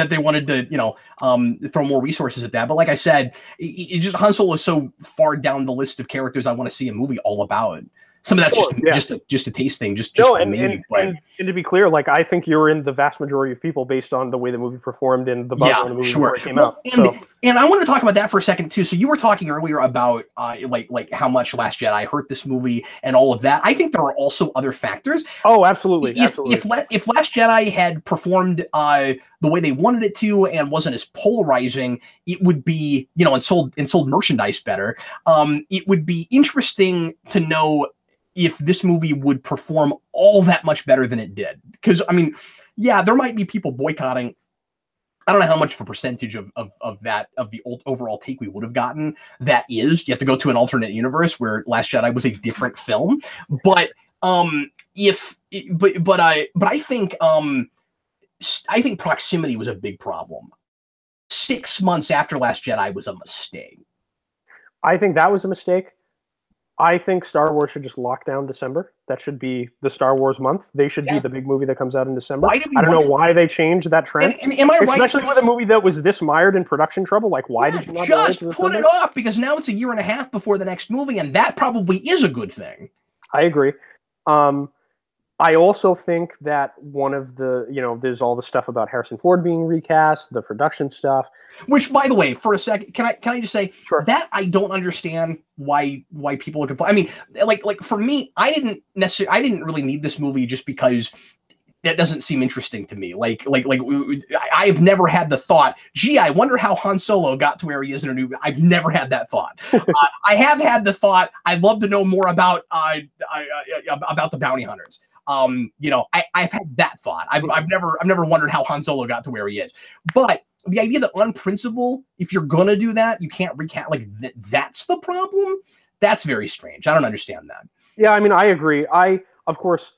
they wanted to, throw more resources at that. But like I said, Han Solo is so far down the list of characters I want to see a movie all about. Some of that's just a taste thing, just for me. And to be clear, like, I think you're in the vast majority of people based on the way the movie performed and the buzz on the movie before it came out. And I want to talk about that for a second too. So you were talking earlier about like how much Last Jedi hurt this movie and all of that. I think there are also other factors. Oh, absolutely. If Last Jedi had performed the way they wanted it to and wasn't as polarizing, it would be, and sold merchandise better. It would be interesting to know if this movie would perform all that much better than it did. Because, I mean, there might be people boycotting. I don't know how much of a percentage of the overall take we would have gotten that is. You have to go to an alternate universe where Last Jedi was a different film. But I think proximity was a big problem. 6 months after Last Jedi was a mistake. I think that was a mistake. I think Star Wars should just lock down December. That should be the Star Wars month. They should be the big movie that comes out in December. I don't know why they changed that trend. And am I right? Especially with a movie that was this mired in production trouble. Like, why did you not just put it off? Because now it's a year and a half before the next movie, and that probably is a good thing. I agree. I also think that one of the, there's all the stuff about Harrison Ford being recast, the production stuff. Which, by the way, for a second, can I just say that I don't understand why people are complaining. I mean, like for me, I didn't really need this movie just because that doesn't seem interesting to me. Like I've never had the thought, gee, I wonder how Han Solo got to where he is in a new. I've never had that thought. I have had the thought, I'd love to know more about the bounty hunters. I've had that thought. I've never wondered how Han Solo got to where he is. But the idea that on principle, if you're gonna do that, you can't recast, like, that's the problem. That's very strange. I don't understand that. Yeah, I mean, I agree. Of course,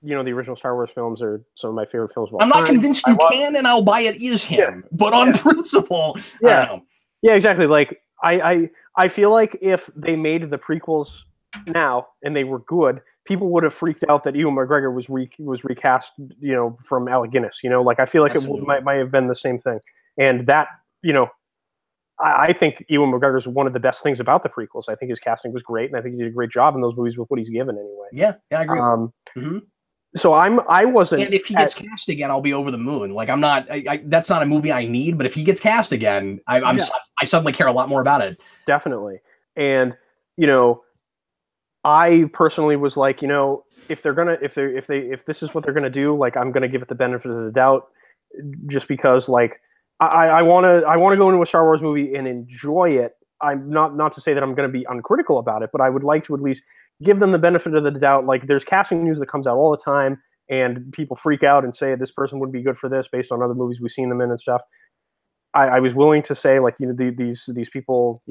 the original Star Wars films are some of my favorite films of all time. I'm not convinced you can, and I'll buy it is him. Yeah. But on principle, I don't know. Yeah, exactly. Like, I feel like if they made the prequels now and they were good, people would have freaked out that Ewan McGregor was recast, from Alec Guinness. Like, I feel like it might have been the same thing. And that, I think Ewan McGregor is one of the best things about the prequels. I think his casting was great, and I think he did a great job in those movies with what he's given anyway. Yeah, I agree. So I wasn't. And if he gets cast again, I'll be over the moon. Like, I'm not. That's not a movie I need. But if he gets cast again, I suddenly care a lot more about it. Definitely. And I personally was like, if this is what they're gonna do, like, I'm gonna give it the benefit of the doubt, just because, like, I want to go into a Star Wars movie and enjoy it I'm not to say that I'm going to be uncritical about it, but I would like to at least give them the benefit of the doubt. Like, there's casting news that comes out all the time, and people freak out and say this person would be good for this based on other movies we've seen them in and stuff. I was willing to say, like, these people,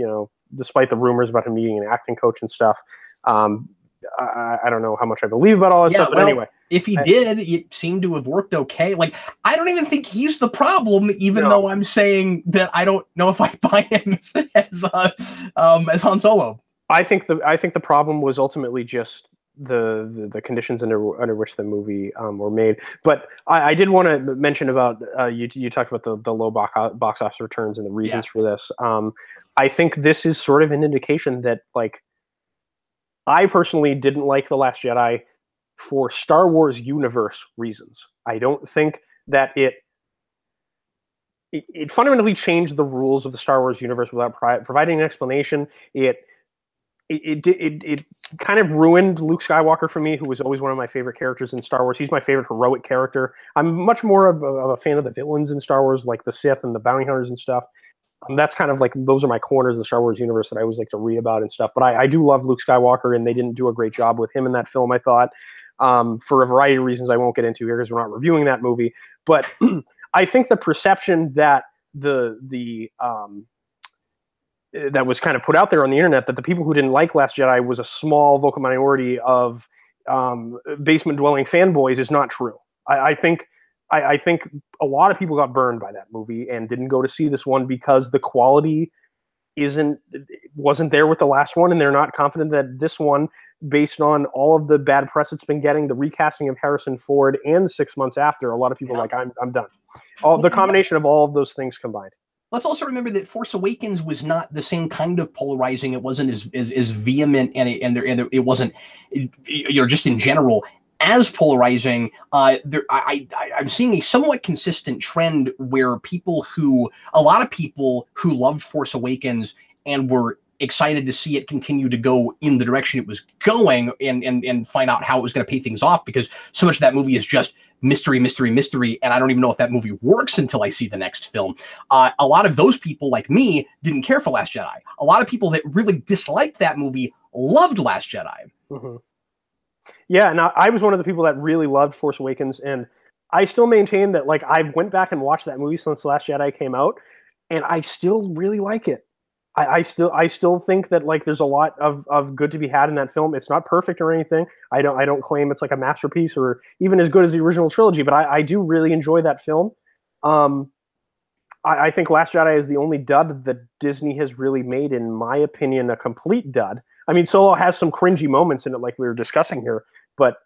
despite the rumors about him needing an acting coach and stuff, I don't know how much I believe about all this stuff, but anyway. If he did, it seemed to have worked okay. Like, I don't even think he's the problem, even though I'm saying that I don't know if I buy him as Han Solo. I think the problem was ultimately just the conditions under which the movie were made. But I did want to mention about you talked about the low box office returns and the reasons for this. I think this is sort of an indication that, like, I personally didn't like The Last Jedi for Star Wars universe reasons. I don't think that it fundamentally changed the rules of the Star Wars universe without providing an explanation. It kind of ruined Luke Skywalker for me, who was always one of my favorite characters in Star Wars. He's my favorite heroic character. I'm much more of a fan of the villains in Star Wars, like the Sith and the bounty hunters and stuff. That's kind of like, those are my corners of the Star Wars universe that I always like to read about and stuff. But I do love Luke Skywalker, and they didn't do a great job with him in that film, I thought, for a variety of reasons I won't get into here because we're not reviewing that movie. But I think the perception that that was kind of put out there on the internet, that the people who didn't like Last Jedi was a small vocal minority of basement-dwelling fanboys, is not true. I think a lot of people got burned by that movie and didn't go to see this one because the quality wasn't there with the last one, and they're not confident that this one, based on all of the bad press it's been getting, the recasting of Harrison Ford, and 6 months after, a lot of people are like, I'm done. The combination of all of those things combined. Let's also remember that Force Awakens was not the same kind of polarizing. It wasn't as vehement, and it wasn't, just in general, as polarizing. I'm seeing a somewhat consistent trend where a lot of people who loved Force Awakens and were excited to see it continue to go in the direction it was going, and find out how it was going to pay things off, because so much of that movie is just mystery, and I don't even know if that movie works until I see the next film. A lot of those people, like me, didn't care for Last Jedi. A lot of people that really disliked that movie loved Last Jedi. Mm-hmm. Yeah, and I was one of the people that really loved Force Awakens, and I still maintain that, like, I've went back and watched that movie since Last Jedi came out, and I still really like it. I still think that, like, there's a lot of good to be had in that film. It's not perfect or anything. I don't claim it's like a masterpiece or even as good as the original trilogy, but I do really enjoy that film. I think Last Jedi is the only dud that Disney has really made, in my opinion, a complete dud. I mean, Solo has some cringy moments in it, like we were discussing here, but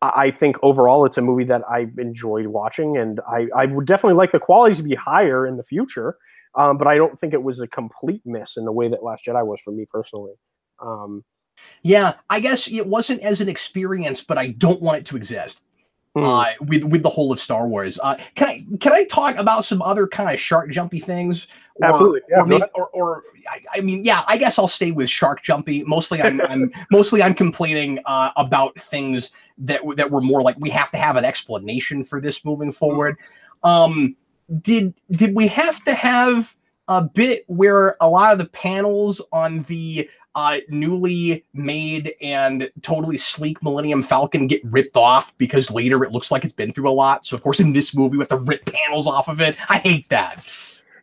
I think overall it's a movie that I enjoyed watching, and I would definitely like the quality to be higher in the future. But I don't think it was a complete miss in the way that Last Jedi was for me personally. Yeah, I guess it wasn't as an experience, but I don't want it to exist. With the whole of Star Wars. Can I talk about some other kind of shark jumpy things? Absolutely. Yeah, I guess I'll stay with shark jumpy. Mostly I'm complaining about things that were more like, we have to have an explanation for this moving forward. Did we have to have a bit where a lot of the panels on the newly made and totally sleek Millennium Falcon get ripped off because later it looks like it's been through a lot? So of course in this movie we have to rip panels off of it. I hate that.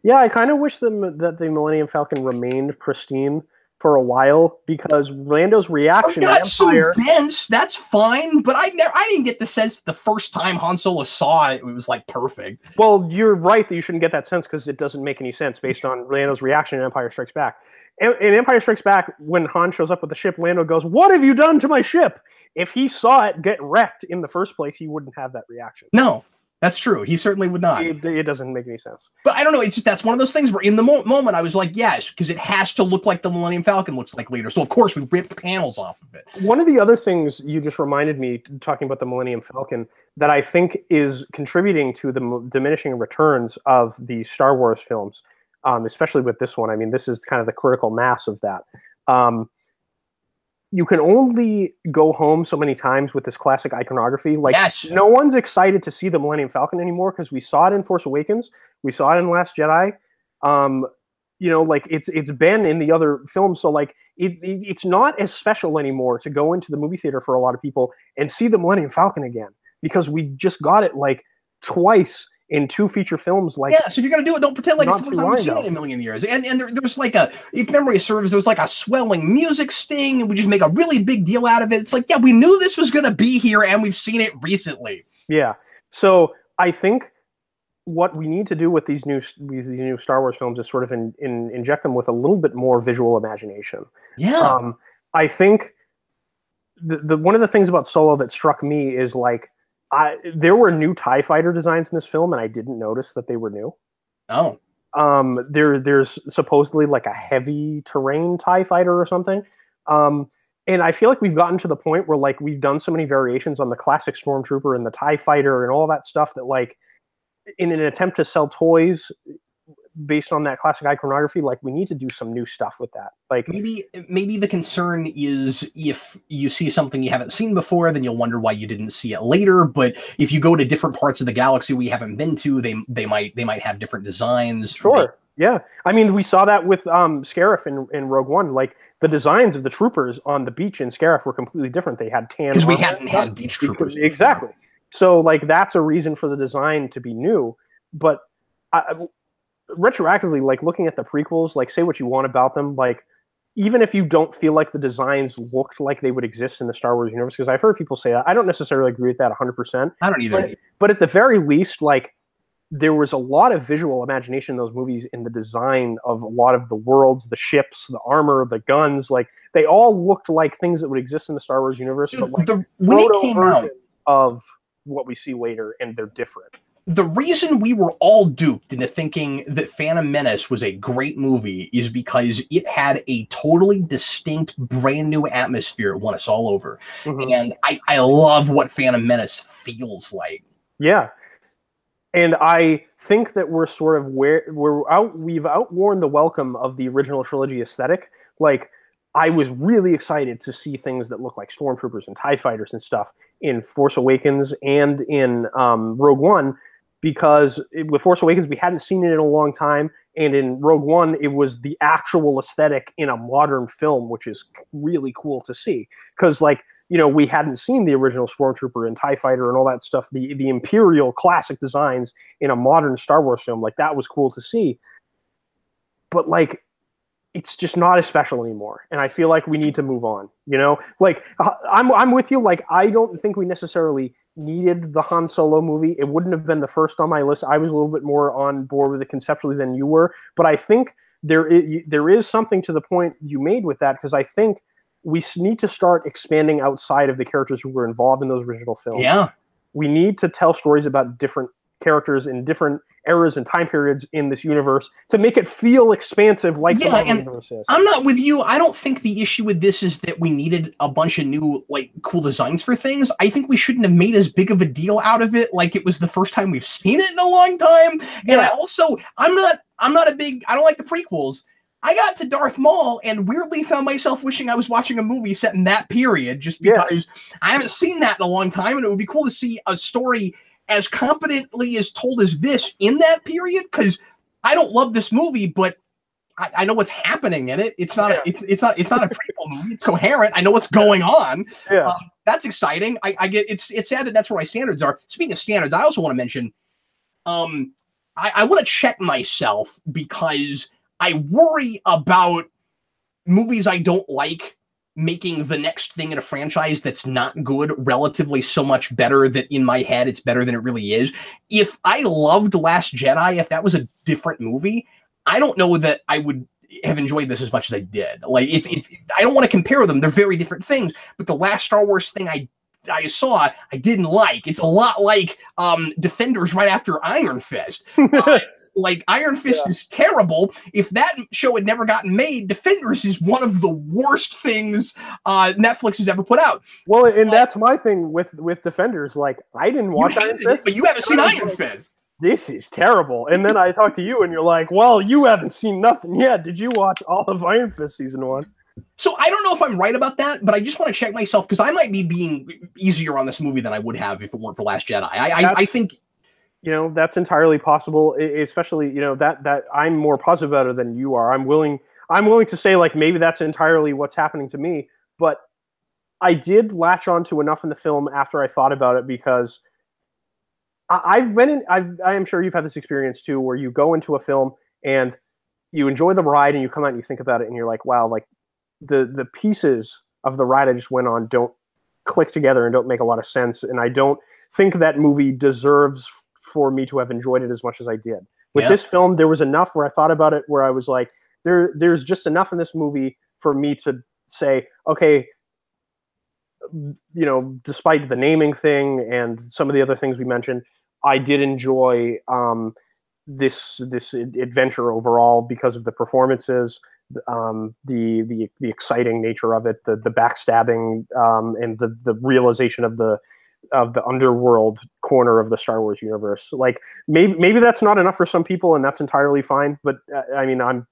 Yeah, I kind of wish that the Millennium Falcon remained pristine for a while, because Lando's reaction to Empire... so dense, that's fine, but I didn't get the sense the first time Han Solo saw it, it was like perfect. Well, you're right that you shouldn't get that sense, because it doesn't make any sense based on Lando's reaction in Empire Strikes Back. In Empire Strikes Back, when Han shows up with the ship, Lando goes, "What have you done to my ship?" If he saw it get wrecked in the first place, he wouldn't have that reaction. No. That's true. He certainly would not. It doesn't make any sense. But I don't know. It's just, that's one of those things where in the moment I was like, yes, because it has to look like the Millennium Falcon looks like later. So of course we ripped panels off of it. One of the other things you just reminded me, talking about the Millennium Falcon, that I think is contributing to the diminishing returns of the Star Wars films, especially with this one. I mean, this is kind of the critical mass of that. You can only go home so many times with this classic iconography. Like, yes. No one's excited to see the Millennium Falcon anymore, because we saw it in Force Awakens, we saw it in Last Jedi. like it's been in the other films, so like it's not as special anymore to go into the movie theater for a lot of people and see the Millennium Falcon again, because we just got it like twice in 2 feature films. Like, yeah, so if you're gonna do it, don't pretend like it's the first time we've seen it in a million years. And there's like if memory serves, there's like a swelling music sting, and we just make a really big deal out of it. It's like, yeah, we knew this was gonna be here, and we've seen it recently. Yeah, so I think what we need to do with these new Star Wars films is sort of inject them with a little bit more visual imagination. Yeah. I think the one of the things about Solo that struck me is like there were new TIE fighter designs in this film, and I didn't notice that they were new. Oh. There's supposedly like a heavy terrain TIE fighter or something. And I feel like we've gotten to the point where like we've done so many variations on the classic Stormtrooper and the TIE fighter and all that stuff that like, in an attempt to sell toys based on that classic iconography, like we need to do some new stuff with that. Like maybe the concern is if you see something you haven't seen before, then you'll wonder why you didn't see it later. But if you go to different parts of the galaxy we haven't been to, they might have different designs. Sure. Yeah. I mean, we saw that with Scarif in Rogue One. Like the designs of the troopers on the beach in Scarif were completely different. They had tan. Because we hadn't had beach troopers. Exactly. So, like, that's a reason for the design to be new. But retroactively, like, looking at the prequels, like, say what you want about them, like, even if you don't feel like the designs looked like they would exist in the Star Wars universe, because I've heard people say that. I don't necessarily agree with that 100%. I don't either. But at the very least, like, there was a lot of visual imagination in those movies in the design of a lot of the worlds, the ships, the armor, the guns. Like, they all looked like things that would exist in the Star Wars universe. Dude, but, like, when it came out of what we see later, and they're different. The reason we were all duped into thinking that Phantom Menace was a great movie is because it had a totally distinct, brand new atmosphere it won us all over. Mm-hmm. And I love what Phantom Menace feels like. Yeah. And I think that we're sort of we've outworn the welcome of the original trilogy aesthetic. Like, I was really excited to see things that look like Stormtroopers and TIE fighters and stuff in Force Awakens and in Rogue One, because with Force Awakens, we hadn't seen it in a long time. And in Rogue One, it was the actual aesthetic in a modern film, which is really cool to see. Because, like, we hadn't seen the original Stormtrooper and TIE fighter and all that stuff, the Imperial classic designs in a modern Star Wars film. Like, that was cool to see. But, like, it's just not as special anymore, and I feel like we need to move on. Like I'm with you. Like, I don't think we necessarily needed the Han Solo movie. It wouldn't have been the first on my list. I was a little bit more on board with it conceptually than you were, but I think there is something to the point you made with that, because I think we need to start expanding outside of the characters who were involved in those original films. Yeah, we need to tell stories about different characters in different eras and time periods in this universe to make it feel expansive, like the Marvel universe is. I'm not with you. I don't think the issue with this is that we needed a bunch of new, like, cool designs for things. I think we shouldn't have made as big of a deal out of it like it was the first time we've seen it in a long time. And I don't like the prequels. I got to Darth Maul and weirdly found myself wishing I was watching a movie set in that period, just because I haven't seen that in a long time, and it would be cool to see a story as competently as told as this in that period, because I don't love this movie, but I know what's happening in it. It's not a prequel movie. It's coherent. I know what's going on. Yeah. That's exciting. I get it's sad that that's where my standards are. Speaking of standards, I also want to mention, I want to check myself, because I worry about movies I don't like making the next thing in a franchise that's not good relatively so much better that in my head it's better than it really is. If I loved Last Jedi, if that was a different movie, I don't know that I would have enjoyed this as much as I did. Like, it's I don't want to compare them. They're very different things. But the last Star Wars thing I saw, I didn't like. It's a lot like Defenders right after Iron Fist. Like, Iron Fist is terrible. If that show had never gotten made, Defenders is one of the worst things Netflix has ever put out. Well, and that's my thing with Defenders. Like, I didn't watch Iron Fist. But you haven't seen Iron Fist. This is terrible. And then I talk to you, and you're like, well, you haven't seen nothing yet. Did you watch all of Iron Fist season 1? So I don't know if I'm right about that, but I just want to check myself, because I might be being easier on this movie than I would have if it weren't for Last Jedi. I think You know, that's entirely possible, especially, you know, that I'm more positive about it than you are. I'm willing to say, like, maybe that's entirely what's happening to me, but I did latch on to enough in the film after I thought about it, because I am sure you've had this experience too, where you go into a film and you enjoy the ride and you come out and you think about it and you're like, wow, like the pieces of the ride I just went on don't click together and don't make a lot of sense. And I don't think that movie deserves for me to have enjoyed it as much as I did. With this film, there was enough where I thought about it, where I was like, there's just enough in this movie for me to say, okay, you know, despite the naming thing and some of the other things we mentioned, I did enjoy this adventure overall because of the performances, the exciting nature of it, the backstabbing, and the realization of the underworld corner of the Star Wars universe. Like, maybe that's not enough for some people, and that's entirely fine. But I mean, I'm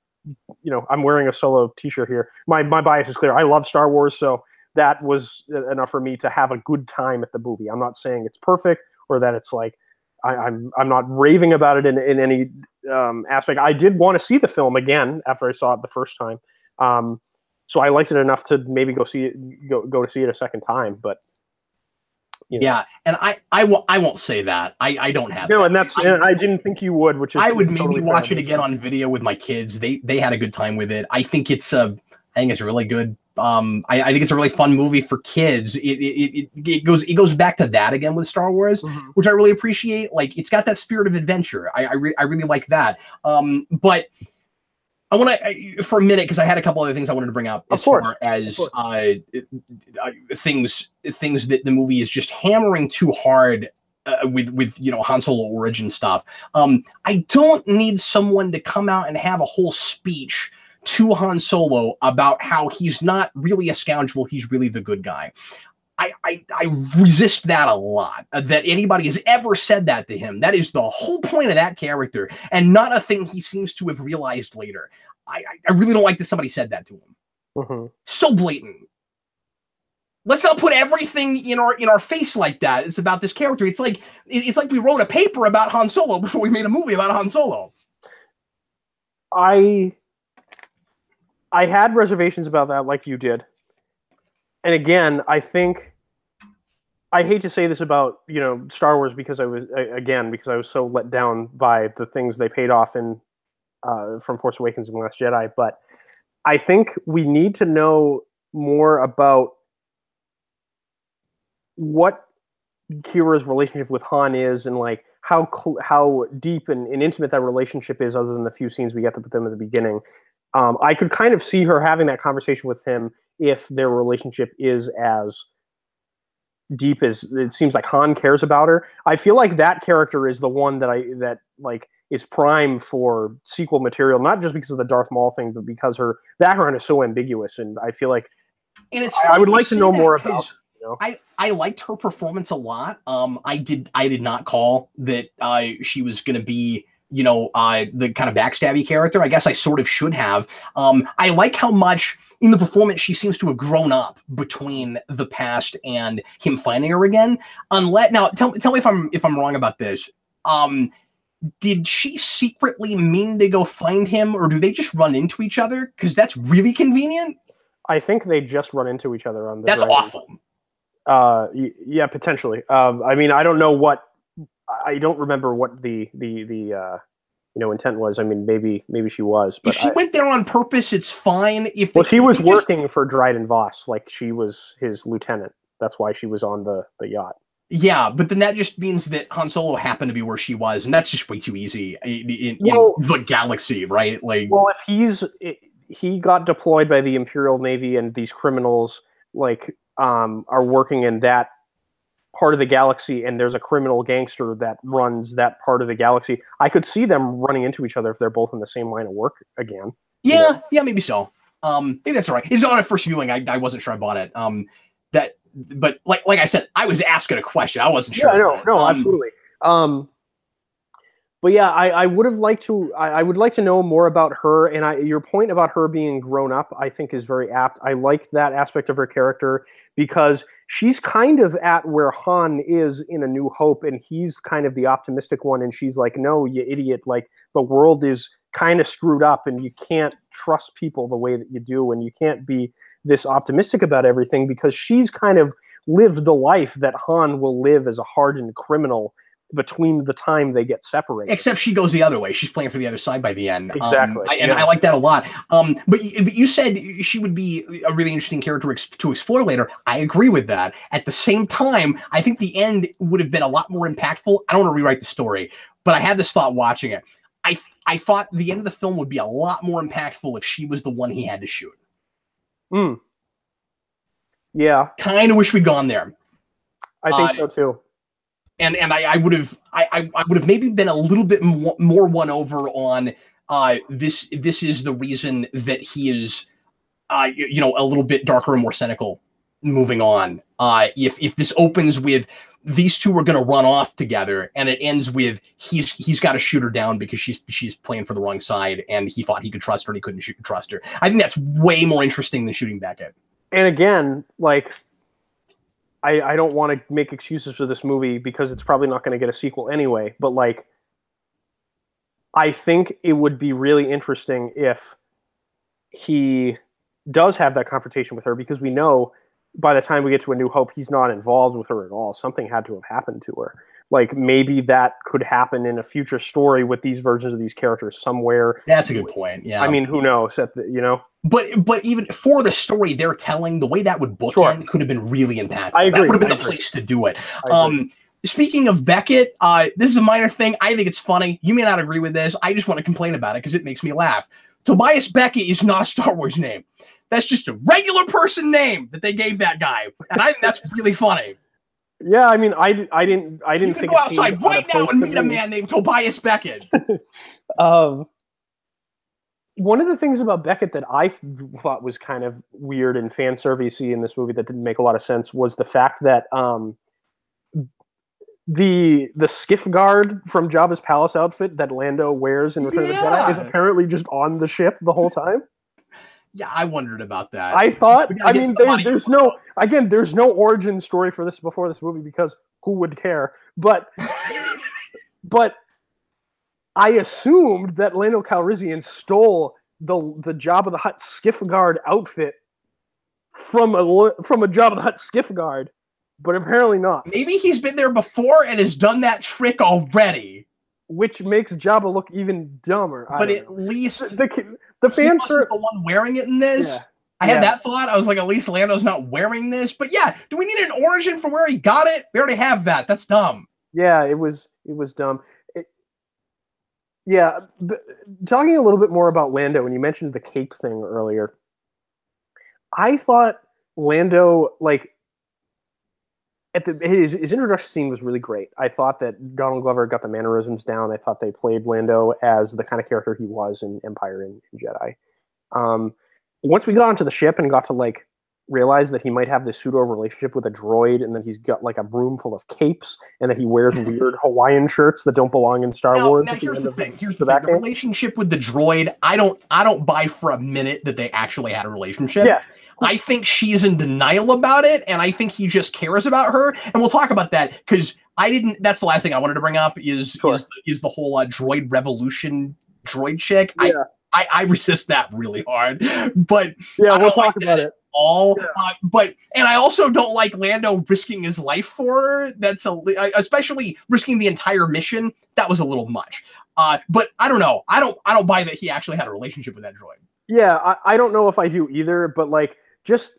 wearing a Solo t-shirt here. My bias is clear. I love Star Wars, so that was enough for me to have a good time at the movie. I'm not saying it's perfect or that it's like I'm not raving about it in any aspect. I did want to see the film again after I saw it the first time, so I liked it enough to maybe go to see it a second time. But you know. Yeah, and I won't say that. I don't have no, that. and I didn't think you would. Which is I would totally maybe watch it again on video with my kids. They had a good time with it. I think it's really good. I think it's a really fun movie for kids. It goes back to that again with Star Wars, which I really appreciate. Like, it's got that spirit of adventure. I really like that. But I want to, for a minute, because I had a couple other things I wanted to bring up as far as things that the movie is just hammering too hard with Han Solo origin stuff. I don't need someone to come out and have a whole speech to Han Solo about how he's not really a scoundrel, he's really the good guy. I resist that a lot, that anybody has ever said that to him. That is the whole point of that character, and not a thing he seems to have realized later. I really don't like that somebody said that to him. So blatant. Let's not put everything in our face like that. It's about this character. It's like we wrote a paper about Han Solo before we made a movie about Han Solo. I had reservations about that, like you did. And again, I think I hate to say this about, Star Wars, because I was so let down by the things they paid off in from Force Awakens and Last Jedi, but I think we need to know more about what Kira's relationship with Han is, and like how deep and intimate that relationship is, other than the few scenes we get with them at the beginning. I could kind of see her having that conversation with him if their relationship is as deep as it seems like Han cares about her. I feel like that character is the one that is prime for sequel material, not just because of the Darth Maul thing, but because her background is so ambiguous. And I feel like, and I would like to know more about. I liked her performance a lot. I did not call that she was going to be the kind of backstabby character. I guess I sort of should have. I like how much in the performance she seems to have grown up between the past and him finding her again. Now, tell me if I'm wrong about this. Did she secretly mean to go find him, or do they just run into each other? Because that's really convenient. I think they just run into each other on the. That's awful. Yeah, potentially. I mean, I don't know what. I don't remember what the intent was. I mean, maybe she was. But if she went there on purpose, it's fine. She was working for Dryden Voss, like she was his lieutenant. That's why she was on the yacht. Yeah, but then that just means that Han Solo happened to be where she was, and that's just way too easy in the galaxy, right? Like, well, if he got deployed by the Imperial Navy, and these criminals are working in that part of the galaxy, and there's a criminal gangster that runs that part of the galaxy, I could see them running into each other if they're both in the same line of work again. Yeah, maybe so. Maybe that's all right. It's on a first viewing. I wasn't sure I bought it. But like I said, I was asking a question. I wasn't sure. Yeah, no, absolutely. But yeah, I would have liked to. I would like to know more about her. And your point about her being grown up, I think, is very apt. I like that aspect of her character because she's kind of at where Han is in A New Hope, and he's kind of the optimistic one, and she's like, "No, you idiot! Like the world is kind of screwed up, and you can't trust people the way that you do, and you can't be this optimistic about everything," because she's kind of lived the life that Han will live as a hardened criminal between the time they get separated. Except she goes the other way. She's playing for the other side by the end. Exactly. I like that a lot. But you said she would be a really interesting character to explore later. I agree with that. At the same time, I think the end would have been a lot more impactful. I don't want to rewrite the story, but I had this thought watching it. I thought the end of the film would be a lot more impactful if she was the one he had to shoot. Yeah. Kind of wish we'd gone there. I think so too. And I would have maybe been a little bit more won over on this is the reason that he is a little bit darker and more cynical moving on. If this opens with these two are going to run off together and it ends with he's got to shoot her down because she's playing for the wrong side and he thought he could trust her and he couldn't trust her. I think that's way more interesting than shooting Beckett. And again, like I don't want to make excuses for this movie because it's probably not going to get a sequel anyway, but like I think it would be really interesting if he does have that confrontation with her, because we know by the time we get to A New Hope, he's not involved with her at all. Something had to have happened to her. Like maybe that could happen in a future story with these versions of these characters somewhere. That's a good point. Yeah. I mean, who knows? But even for the story they're telling, the way that would bookend could have been really impactful. I agree. That would have been the place to do it. Speaking of Beckett, this is a minor thing. I think it's funny. You may not agree with this. I just want to complain about it because it makes me laugh. Tobias Beckett is not a Star Wars name. That's just a regular person name that they gave that guy, and I think that's really funny. Yeah, I mean, I didn't you think go outside right now and meet a man named Tobias Beckett. One of the things about Beckett that I thought was kind of weird and fan servicey in this movie that didn't make a lot of sense was the fact that the skiff guard from Jabba's palace outfit that Lando wears in Return of the Jedi is apparently just on the ship the whole time. Yeah, I wondered about that. I thought, I mean, there's no origin story for this before this movie because who would care? But I assumed that Lando Calrissian stole the Jabba the Hutt skiff guard outfit from a Jabba the Hutt skiff guard, but apparently not. Maybe he's been there before and has done that trick already, which makes Jabba look even dumber. But at least the fans are the one wearing it in this. Yeah. I had that thought. I was like, at least Lando's not wearing this. But yeah, do we need an origin for where he got it? We already have that. That's dumb. Yeah, it was dumb. Yeah, but talking a little bit more about Lando, when you mentioned the cape thing earlier, I thought Lando, like, his introduction scene was really great. I thought that Donald Glover got the mannerisms down. I thought they played Lando as the kind of character he was in Empire and Jedi. Once we got onto the ship and got to like realize that he might have this pseudo relationship with a droid, and then he's got like a room full of capes, and that he wears weird Hawaiian shirts that don't belong in Star Wars. Now here's the thing. The relationship with the droid, I don't buy for a minute that they actually had a relationship. Yeah. I think she's in denial about it, and I think he just cares about her. And we'll talk about that because that's the last thing I wanted to bring up is the whole droid revolution droid chick. Yeah. I resist that really hard, but yeah, we'll talk about it. And I also don't like Lando risking his life for her. That's especially risking the entire mission. That was a little much. But I don't know. I don't buy that he actually had a relationship with that droid. Yeah, I don't know if I do either. But like, just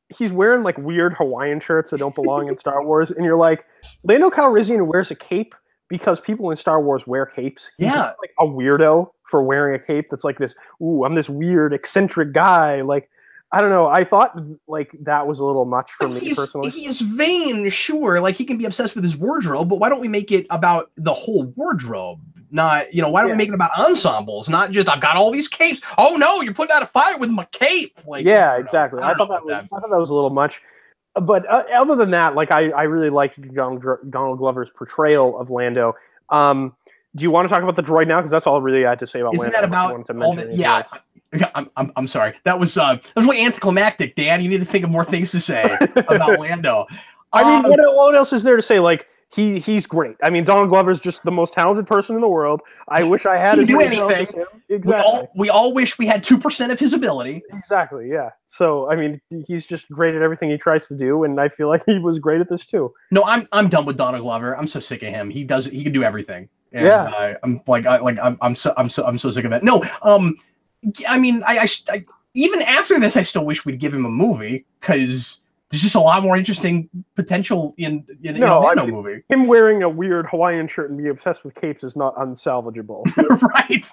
he's wearing like weird Hawaiian shirts that don't belong in Star Wars, and you're like, Lando Calrissian wears a cape because people in Star Wars wear capes. He's just, like, a weirdo for wearing a cape that's like this. Ooh, I'm this weird eccentric guy. Like, I don't know. I thought like that was a little much for me personally. He's vain, sure. Like he can be obsessed with his wardrobe, but why don't we make it about the whole wardrobe? Not, why don't we make it about ensembles? Not just I've got all these capes. Oh no, you're putting out a fire with my cape. Like exactly. I thought that was a little much. But other than that, like I really liked Donald Glover's portrayal of Lando. Do you want to talk about the droid now? Because that's all really I had to say about. Isn't Lando. that about all the, yeah? I'm sorry. That was really anticlimactic, Dan. You need to think of more things to say about Lando. I mean, what else is there to say? Like, he's great. I mean, Donald Glover's just the most talented person in the world. I wish I had. He can do anything. Exactly. We all wish we had 2% of his ability. Exactly. Yeah. So I mean, he's just great at everything he tries to do, and I feel like he was great at this too. No, I'm done with Donald Glover. I'm so sick of him. He can do everything. And, yeah. I'm so sick of that. No. I mean, I even after this, I still wish we'd give him a movie because there's just a lot more interesting potential in a Lando movie. Him wearing a weird Hawaiian shirt and being obsessed with capes is not unsalvageable. Right.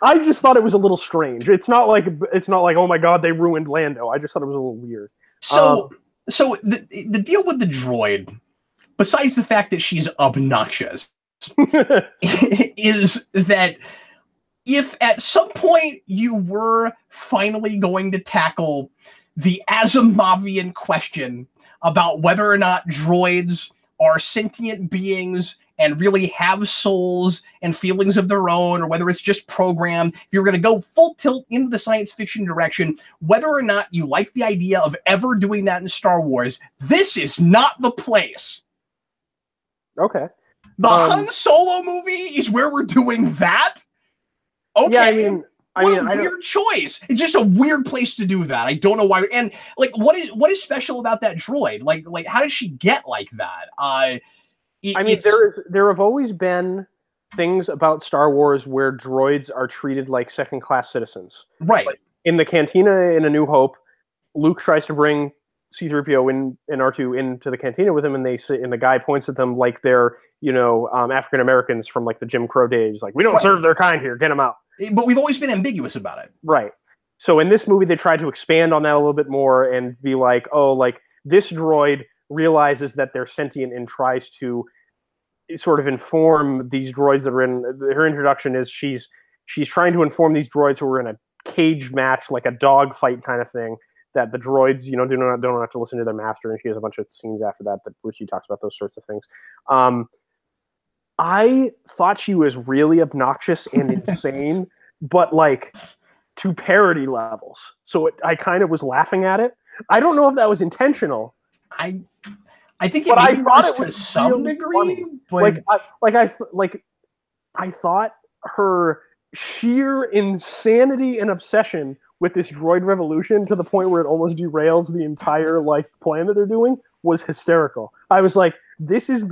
I just thought it was a little strange. It's not like oh my god, they ruined Lando. I just thought it was a little weird. So the deal with the droid, besides the fact that she's obnoxious, is that if at some point you were finally going to tackle the Asimovian question about whether or not droids are sentient beings and really have souls and feelings of their own, or whether it's just programmed, if you're going to go full tilt into the science fiction direction, whether or not you like the idea of ever doing that in Star Wars, this is not the place. Okay. The Han Solo movie is where we're doing that? Okay. Yeah, I mean, what a weird choice. It's just a weird place to do that. I don't know why. And like, what is special about that droid? Like, how did she get like that? I mean, there have always been things about Star Wars where droids are treated like second-class citizens. Right. Like in the cantina in A New Hope, Luke tries to bring C-3PO and R2 into the cantina with him, and the guy points at them like they're, African Americans from like the Jim Crow days. Like, we don't serve their kind here. Get them out. But we've always been ambiguous about it. Right. So in this movie, they tried to expand on that a little bit more and be like, oh, like this droid realizes that they're sentient and tries to sort of inform these droids that are in her introduction is she's trying to inform these droids who are in a cage match, like a dog fight kind of thing, that the droids, don't have to listen to their master. And she has a bunch of scenes after that where she talks about those sorts of things. I thought she was really obnoxious and insane, but like to parody levels. So I kind of was laughing at it. I don't know if that was intentional. I think I thought it was to some degree, but I thought her sheer insanity and obsession with this droid revolution to the point where it almost derails the entire like plan that they're doing was hysterical. I was like, this is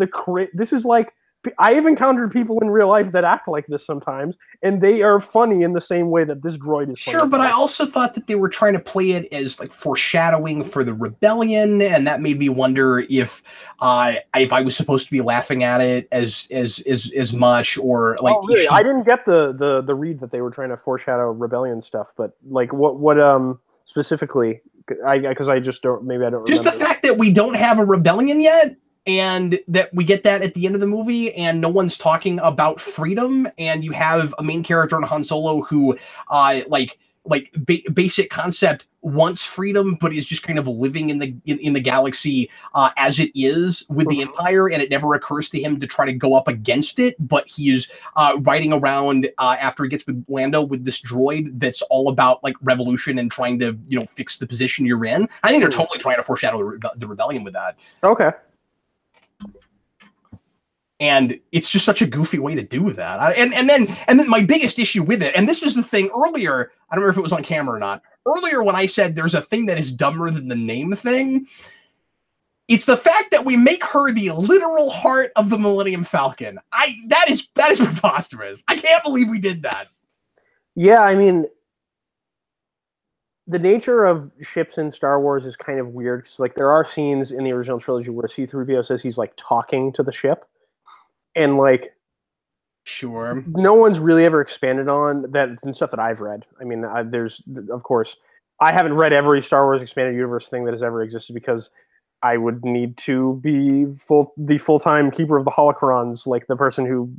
like, I have encountered people in real life that act like this sometimes, and they are funny in the same way that this droid is funny. Sure, but I also thought that they were trying to play it as like foreshadowing for the rebellion, and that made me wonder if I was supposed to be laughing at it as much, or like. Oh, really? I didn't get the read that they were trying to foreshadow rebellion stuff, but like what specifically? Because I just don't. Maybe I don't. Just remember. The fact that we don't have a rebellion yet. And that we get that at the end of the movie, and no one's talking about freedom, and you have a main character in Han Solo who, basic concept wants freedom, but is just kind of living in the galaxy as it is with the Empire, and it never occurs to him to try to go up against it. But he is riding around after he gets with Lando with this droid that's all about like revolution and trying to fix the position you're in. I think they're totally trying to foreshadow the rebellion with that. Okay. And it's just such a goofy way to do that. And then my biggest issue with it, and this is the thing earlier, I don't remember if it was on camera or not, earlier when I said there's a thing that is dumber than the name thing, it's the fact that we make her the literal heart of the Millennium Falcon. That is preposterous. I can't believe we did that. Yeah, I mean, the nature of ships in Star Wars is kind of weird, because like there are scenes in the original trilogy where C-3PO says he's like talking to the ship. And like, sure, no one's really ever expanded on that in stuff that I've read. I mean, there's, of course, I haven't read every Star Wars expanded universe thing that has ever existed because I would need to be the full-time keeper of the holocrons, like the person who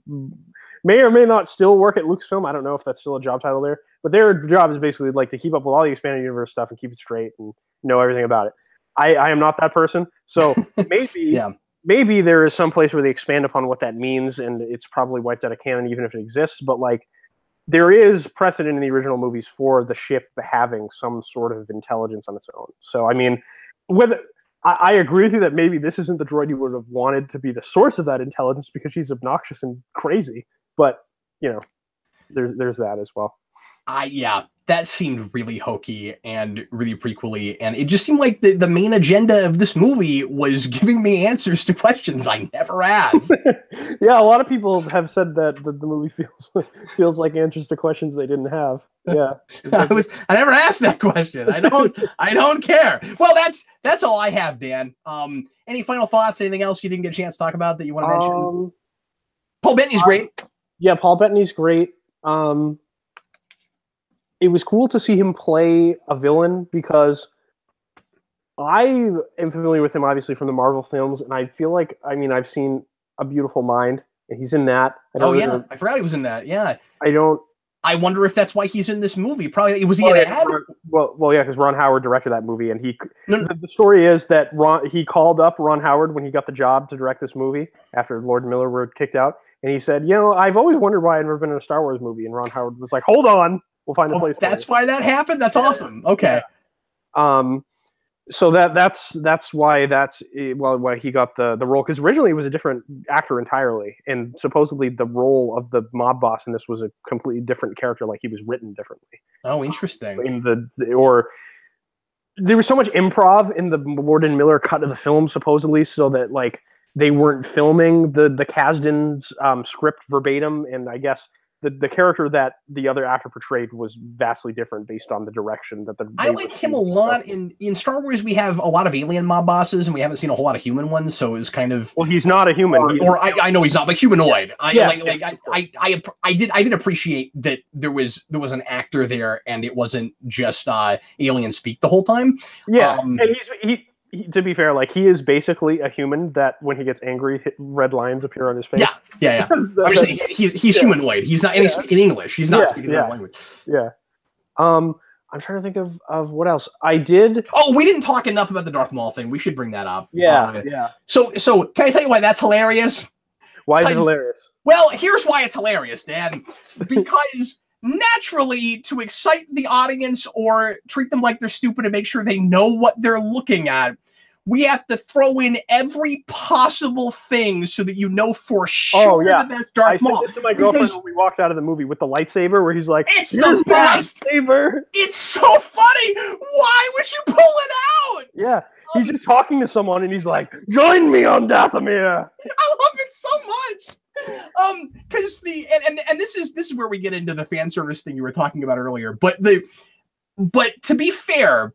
may or may not still work at Lucasfilm. I don't know if that's still a job title there, but their job is basically like to keep up with all the expanded universe stuff and keep it straight and know everything about it. I am not that person, so maybe. Yeah. maybe there is some place where they expand upon what that means, and it's probably wiped out of canon, even if it exists. But like, there is precedent in the original movies for the ship having some sort of intelligence on its own. So, I mean, whether I agree with you that maybe this isn't the droid you would have wanted to be the source of that intelligence because she's obnoxious and crazy. But you know, there's that as well. Yeah, that seemed really hokey and really prequely, and it just seemed like the main agenda of this movie was giving me answers to questions I never asked. Yeah, a lot of people have said that the movie feels like answers to questions they didn't have. Yeah, I never asked that question. I don't care. Well, that's all I have, Dan. Any final thoughts? Anything else you didn't get a chance to talk about that you want to mention? Paul Bettany's great. Yeah, Paul Bettany's great. It was cool to see him play a villain because I am familiar with him obviously from the Marvel films, and I feel like, I mean, I've seen A Beautiful Mind, and he's in that. I forgot he was in that. Yeah. I wonder if that's why he's in this movie. Probably was he an ad? Well, yeah, because Ron Howard directed that movie, and the story is that he called up Ron Howard when he got the job to direct this movie after Lord and Miller were kicked out, and he said, I've always wondered why I've never been in a Star Wars movie, and Ron Howard was like, hold on. We'll find a place. That's why that happened. That's awesome. Okay. So that's why why he got the role, because originally it was a different actor entirely, and supposedly the role of the mob boss in this was a completely different character. Like, he was written differently. Oh, interesting. There was so much improv in the Lord and Miller cut of the film, supposedly, so that like they weren't filming the Kasdan's script verbatim, and I guess the character that the other actor portrayed was vastly different based on the direction that I like him a lot. In Star Wars, we have a lot of alien mob bosses, and we haven't seen a whole lot of human ones, so it's kind of... Well, he's not a human. I know he's not, but humanoid. I did appreciate that there was an actor there, and it wasn't just alien speak the whole time. Yeah, and to be fair, like, he is basically a human that when he gets angry, red lines appear on his face. Yeah. I'm just saying he's humanoid. He's not, and he's speaking English. He's not speaking that language. Yeah. I'm trying to think of what else I did. Oh, we didn't talk enough about the Darth Maul thing. We should bring that up. Yeah. So can I tell you why that's hilarious? Why is it hilarious? Well, here's why it's hilarious, Dan. Because naturally, to excite the audience or treat them like they're stupid and make sure they know what they're looking at, we have to throw in every possible thing so that you know for sure that that's Darth Maul. I said it to my girlfriend when we walked out of the movie with the lightsaber, where he's like, "It's the best lightsaber." It's so funny. Why would you pull it out? Yeah, he's just talking to someone, and he's like, "Join me on Dathomir." I love it so much. Because this is where we get into the fan service thing you were talking about earlier. But to be fair,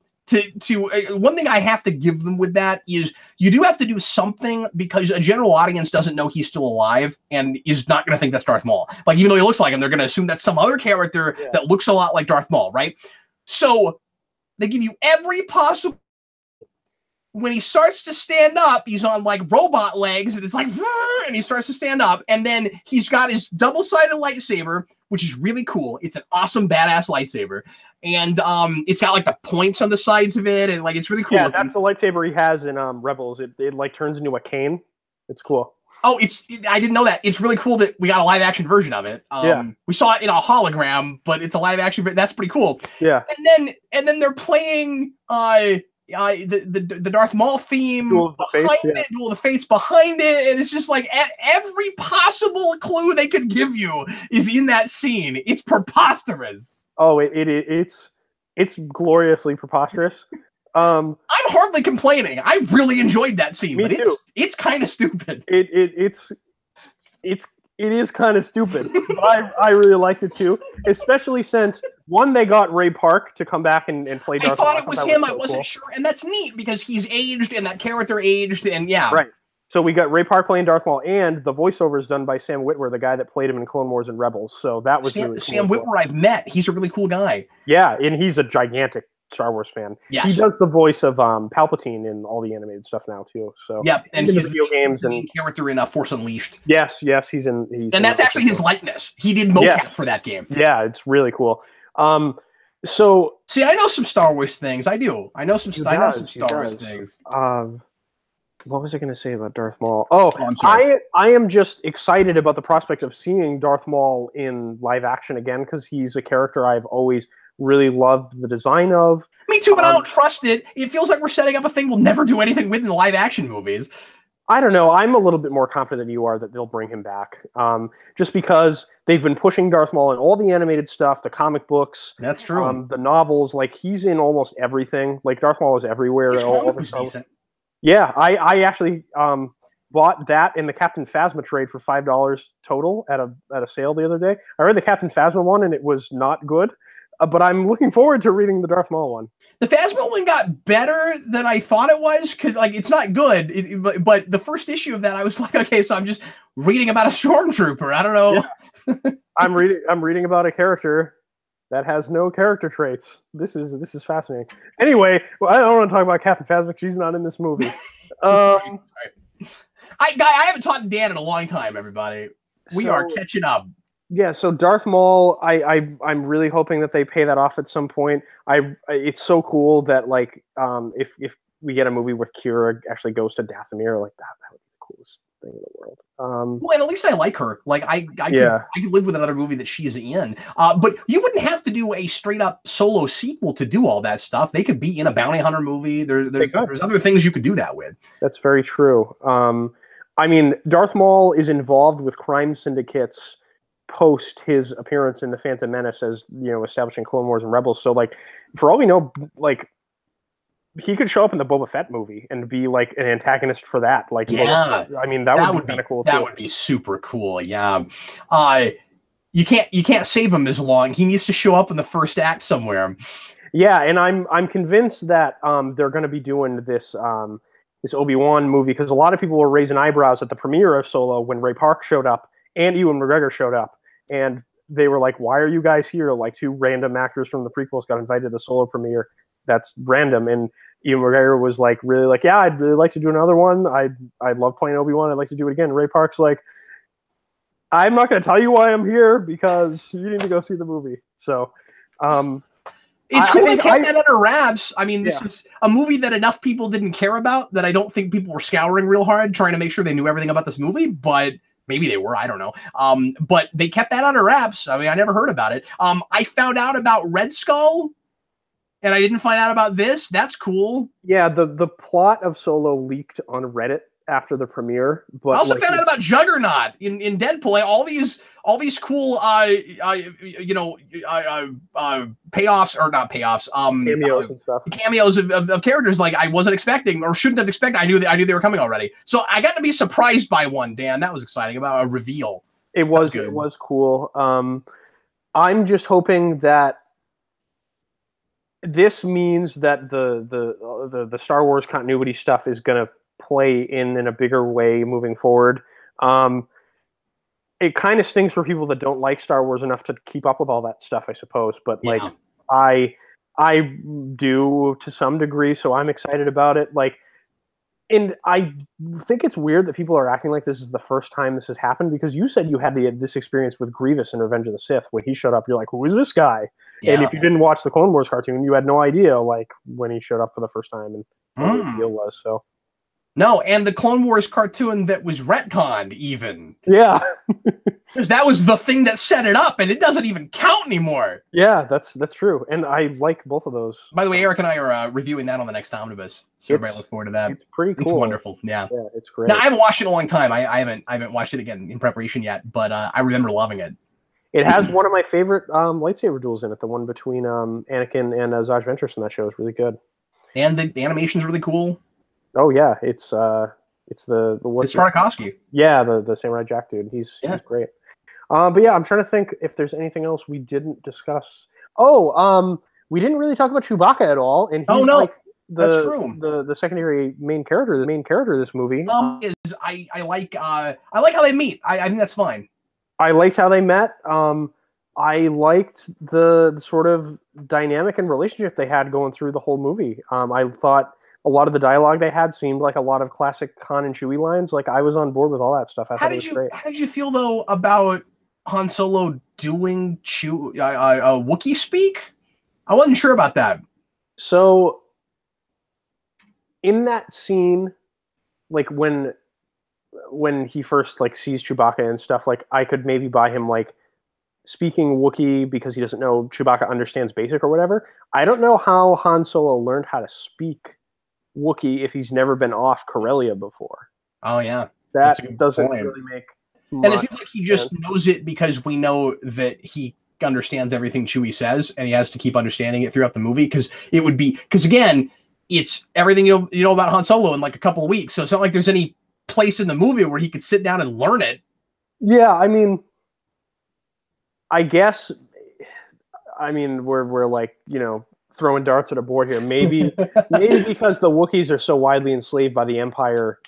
one thing I have to give them with that is you do have to do something, because a general audience doesn't know he's still alive and is not going to think that's Darth Maul. Like, even though he looks like him, they're going to assume that's some other character that looks a lot like Darth Maul, right? So they give you every possible. When he starts to stand up, he's on like robot legs, and it's like, and he starts to stand up, and then he's got his double-sided lightsaber, which is really cool. It's an awesome, badass lightsaber, and it's got like the points on the sides of it, and like it's really cool. Yeah, that's the lightsaber he has in Rebels. It like turns into a cane. It's cool. Oh, I didn't know that. It's really cool that we got a live action version of it. We saw it in a hologram, but it's a live action. That's pretty cool. Yeah, and then they're playing the Darth Maul theme Duel of the Fates behind it, and it's just like every possible clue they could give you is in that scene. It's preposterous. Oh, it's gloriously preposterous. I'm hardly complaining. I really enjoyed that scene, but too. It's kind of stupid. It is kind of stupid, but I really liked it too, especially since, one, they got Ray Park to come back and play Darth Maul. I thought it was him. I wasn't sure, and that's neat because he's aged and that character aged, and right. So we got Ray Park playing Darth Maul, and the voiceover is done by Sam Witwer, the guy that played him in Clone Wars and Rebels. So that was really cool. Sam Witwer I've met. He's a really cool guy. Yeah, and he's a gigantic Star Wars fan. Yes. He does the voice of Palpatine in all the animated stuff now too. So and he's in the video games and character in Force Unleashed. Yes, he's in. And that's actually his likeness. He did mocap for that game. Yeah, it's really cool. So see, I know some Star Wars things. I do. I know some Star Wars things. what was I going to say about Darth Maul? Oh, I'm sorry. I am just excited about the prospect of seeing Darth Maul in live action again, because he's a character I've always really loved the design of. Me too, but I don't trust it. It feels like we're setting up a thing we'll never do anything with in the live action movies. I don't know. I'm a little bit more confident than you are that they'll bring him back. Just because they've been pushing Darth Maul in all the animated stuff, the comic books. That's true. The novels. Like, he's in almost everything. Like, Darth Maul is everywhere. Yeah, I actually bought that in the Captain Phasma trade for $5 total at a sale the other day. I read the Captain Phasma one, and it was not good. But I'm looking forward to reading the Darth Maul one. The Phasma one got better than I thought it was, because like it's not good. But the first issue of that, I was like, okay, so I'm just reading about a stormtrooper. I don't know. Yeah. I'm reading about a character that has no character traits. This is fascinating. Anyway, well, I don't want to talk about Captain Phasma. She's not in this movie. Sorry. I haven't talked to Dan in a long time. Everybody, we are catching up. Yeah, so Darth Maul, I'm really hoping that they pay that off at some point. It's so cool that like if we get a movie with Kira actually goes to Dathomir, like that would be the coolest thing in the world. Well, and at least I like her. Like I could live with another movie that she's in. But you wouldn't have to do a straight up solo sequel to do all that stuff. They could be in a bounty hunter movie. There's other things you could do that with. That's very true. I mean, Darth Maul is involved with crime syndicates post his appearance in the Phantom Menace, as establishing Clone Wars and Rebels. So like, for all we know, like he could show up in the Boba Fett movie and be like an antagonist for that. Like, yeah, I mean, that would be kind of cool. That would be super cool. Yeah, you can't save him as long. He needs to show up in the first act somewhere. Yeah, and I'm convinced that they're going to be doing this this Obi-Wan movie, because a lot of people were raising eyebrows at the premiere of Solo when Ray Park showed up and Ewan McGregor showed up. And they were like, why are you guys here? Like, two random actors from the prequels got invited to the Solo premiere. That's random. And Ewan McGregor was like, really like, yeah, I'd really like to do another one. I love playing Obi-Wan. I'd like to do it again. And Ray Park's like, I'm not going to tell you why I'm here, because you need to go see the movie. So it's cool they kept that under wraps. I mean, this is a movie that enough people didn't care about that I don't think people were scouring real hard trying to make sure they knew everything about this movie, but maybe they were, I don't know. But they kept that under wraps. I mean, I never heard about it. I found out about Red Skull, and I didn't find out about this. That's cool. Yeah, the plot of Solo leaked on Reddit after the premiere. But I also found out about Juggernaut in Deadpool. All these cool payoffs, or not payoffs, cameos and stuff. Cameos of characters like I wasn't expecting or shouldn't have expected. I knew they were coming already. So I got to be surprised by one, Dan. That was exciting, about a reveal. It was cool. I'm just hoping that this means that the Star Wars continuity stuff is going to play in a bigger way moving forward. It kind of stings for people that don't like Star Wars enough to keep up with all that stuff, I suppose. But like, I do to some degree, so I'm excited about it. Like, and I think it's weird that people are acting like this is the first time this has happened, because you said you had this experience with Grievous in Revenge of the Sith. When he showed up, you're like, who is this guy? Yeah. And if you didn't watch the Clone Wars cartoon, you had no idea, like, when he showed up for the first time and what the deal was. So. No, and the Clone Wars cartoon that was retconned, even. Yeah. Because that was the thing that set it up, and it doesn't even count anymore. Yeah, that's true. And I like both of those. By the way, Eric and I are reviewing that on the next Omnibus, so everybody look forward to that. It's pretty cool. It's wonderful. Yeah, it's great. Now, I haven't watched it in a long time. I haven't watched it again in preparation yet, but I remember loving it. It has one of my favorite lightsaber duels in it. The one between Anakin and Zaj Ventress in that show is really good. And the animation's really cool. Oh yeah, it's the it's Tartakovsky. Yeah, the Samurai Jack dude. He's great. But yeah, I'm trying to think if there's anything else we didn't discuss. We didn't really talk about Chewbacca at all, and he's like that's true. The secondary main character, the main character of this movie. Is I like how they meet. I think that's fine. I liked how they met. I liked the sort of dynamic and relationship they had going through the whole movie. I thought a lot of the dialogue they had seemed like a lot of classic Han and Chewie lines. Like, I was on board with all that stuff. I thought it was great. How did you feel, though, about Han Solo doing Wookiee speak? I wasn't sure about that. So, in that scene like when he first like sees Chewbacca and stuff, like I could maybe buy him like speaking Wookiee because he doesn't know Chewbacca understands Basic or whatever. I don't know how Han Solo learned how to speak Wookiee if he's never been off Corellia before. Oh yeah, that doesn't really make much and it seems like he just knows it because we know that he understands everything Chewie says, and he has to keep understanding it throughout the movie because again, it's everything you know about Han Solo in like a couple of weeks, so it's not like there's any place in the movie where he could sit down and learn it. Yeah, I mean, I guess, we're like, you know, throwing darts at a board here. Maybe because the Wookiees are so widely enslaved by the Empire,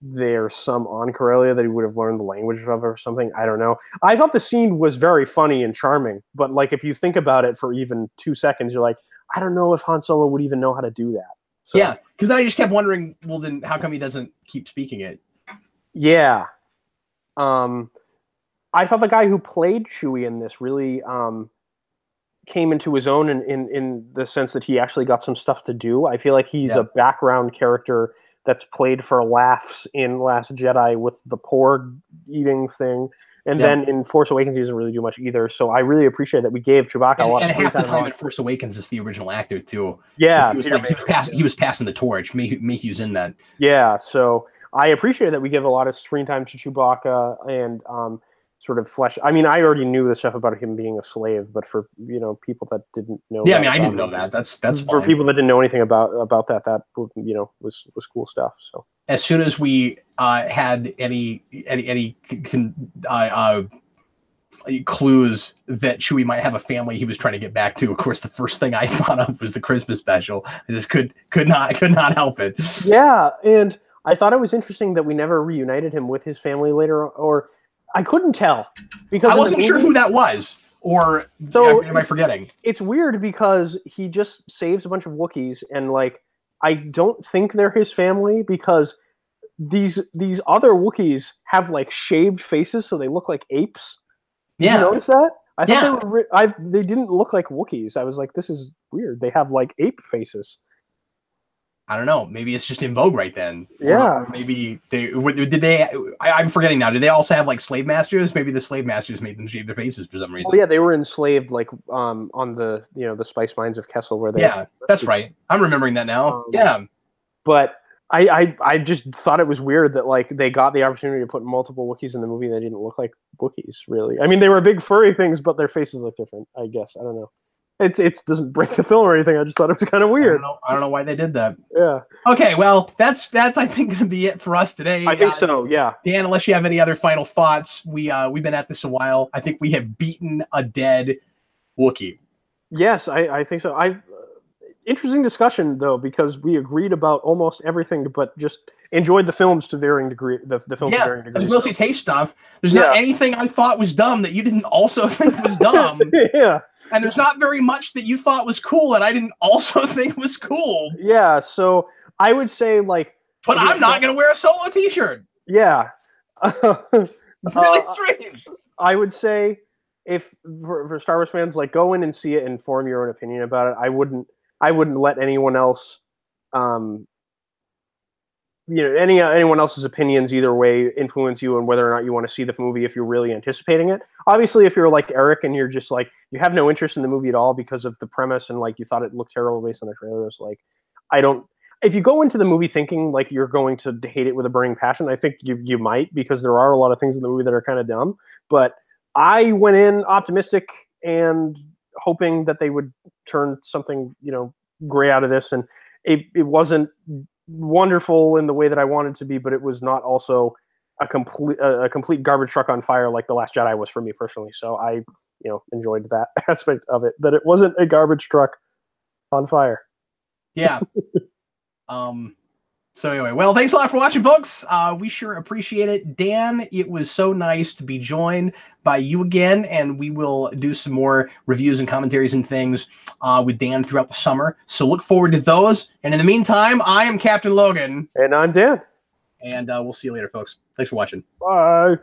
there's some on Corellia that he would have learned the language of or something. I don't know. I thought the scene was very funny and charming, but like if you think about it for even 2 seconds, you're like, I don't know if Han Solo would even know how to do that. So, yeah, because then I just kept wondering, well, then how come he doesn't keep speaking it? Yeah. I thought the guy who played Chewie in this really came into his own in the sense that he actually got some stuff to do. I feel like he's a background character that's played for laughs in Last Jedi with the porg eating thing. And then in Force Awakens, he doesn't really do much either. So I really appreciate that we gave Chewbacca a lot of half the time in Force Awakens is the original actor, too. Yeah. He was passing the torch. Mayhew's in that. Yeah, so I appreciate that we give a lot of screen time to Chewbacca and sort of flesh. I mean, I already knew the stuff about him being a slave, but for people that didn't know, I didn't know that. That's for fine. People that didn't know anything about that was cool stuff. So as soon as we had any clues that Chewie might have a family he was trying to get back to, of course, the first thing I thought of was the Christmas special. I just could not help it. Yeah, and I thought it was interesting that we never reunited him with his family later, or I couldn't tell because I wasn't sure who that was, or so am I forgetting? It's weird because he just saves a bunch of Wookiees, and like I don't think they're his family because these other Wookiees have like shaved faces, so they look like apes. Yeah, did you notice that? I thought they didn't look like Wookiees. I was like, this is weird. They have like ape faces. I don't know. Maybe it's just in vogue right then. Yeah. Or maybe I'm forgetting now. Did they also have like slave masters? Maybe the slave masters made them shave their faces for some reason. Oh yeah, they were enslaved like on the the spice mines of Kessel where they. Yeah, that's right. I'm remembering that now. Yeah. But I just thought it was weird that like they got the opportunity to put multiple Wookiees in the movie that didn't look like Wookiees really. I mean, they were big furry things, but their faces look different. I guess I don't know. It doesn't break the film or anything. I just thought it was kind of weird. I don't know why they did that. Yeah. Okay, well, that's I think going to be it for us today. I think so. Yeah. Dan, unless you have any other final thoughts, we've been at this a while. I think we have beaten a dead Wookiee. Yes, I think so. Interesting discussion though, because we agreed about almost everything, but just enjoyed the films to varying degree. The films to varying degrees. It's mostly taste stuff. There's not anything I thought was dumb that you didn't also think was dumb. Yeah. And there's not very much that you thought was cool that I didn't also think was cool. Yeah, so I would say like. But I'm not going to wear a Solo t-shirt. Yeah. Really strange. I would say if for Star Wars fans, like go in and see it and form your own opinion about it. I wouldn't let anyone else, anyone else's opinions either way influence you on whether or not you want to see the movie if you're really anticipating it. Obviously, if you're like Eric and you're just like, you have no interest in the movie at all because of the premise and like you thought it looked terrible based on the trailers, like if you go into the movie thinking like you're going to hate it with a burning passion, I think you might, because there are a lot of things in the movie that are kind of dumb. But I went in optimistic and hoping that they would turn something, great out of this. And it wasn't wonderful in the way that I wanted to be, but it was not also a complete garbage truck on fire like The Last Jedi was for me personally. So I, enjoyed that aspect of it, that it wasn't a garbage truck on fire. Yeah. So anyway, well, thanks a lot for watching, folks. We sure appreciate it. Dan, it was so nice to be joined by you again, and we will do some more reviews and commentaries and things with Dan throughout the summer. So look forward to those. And in the meantime, I am Captain Logan. And I'm Dan. And we'll see you later, folks. Thanks for watching. Bye.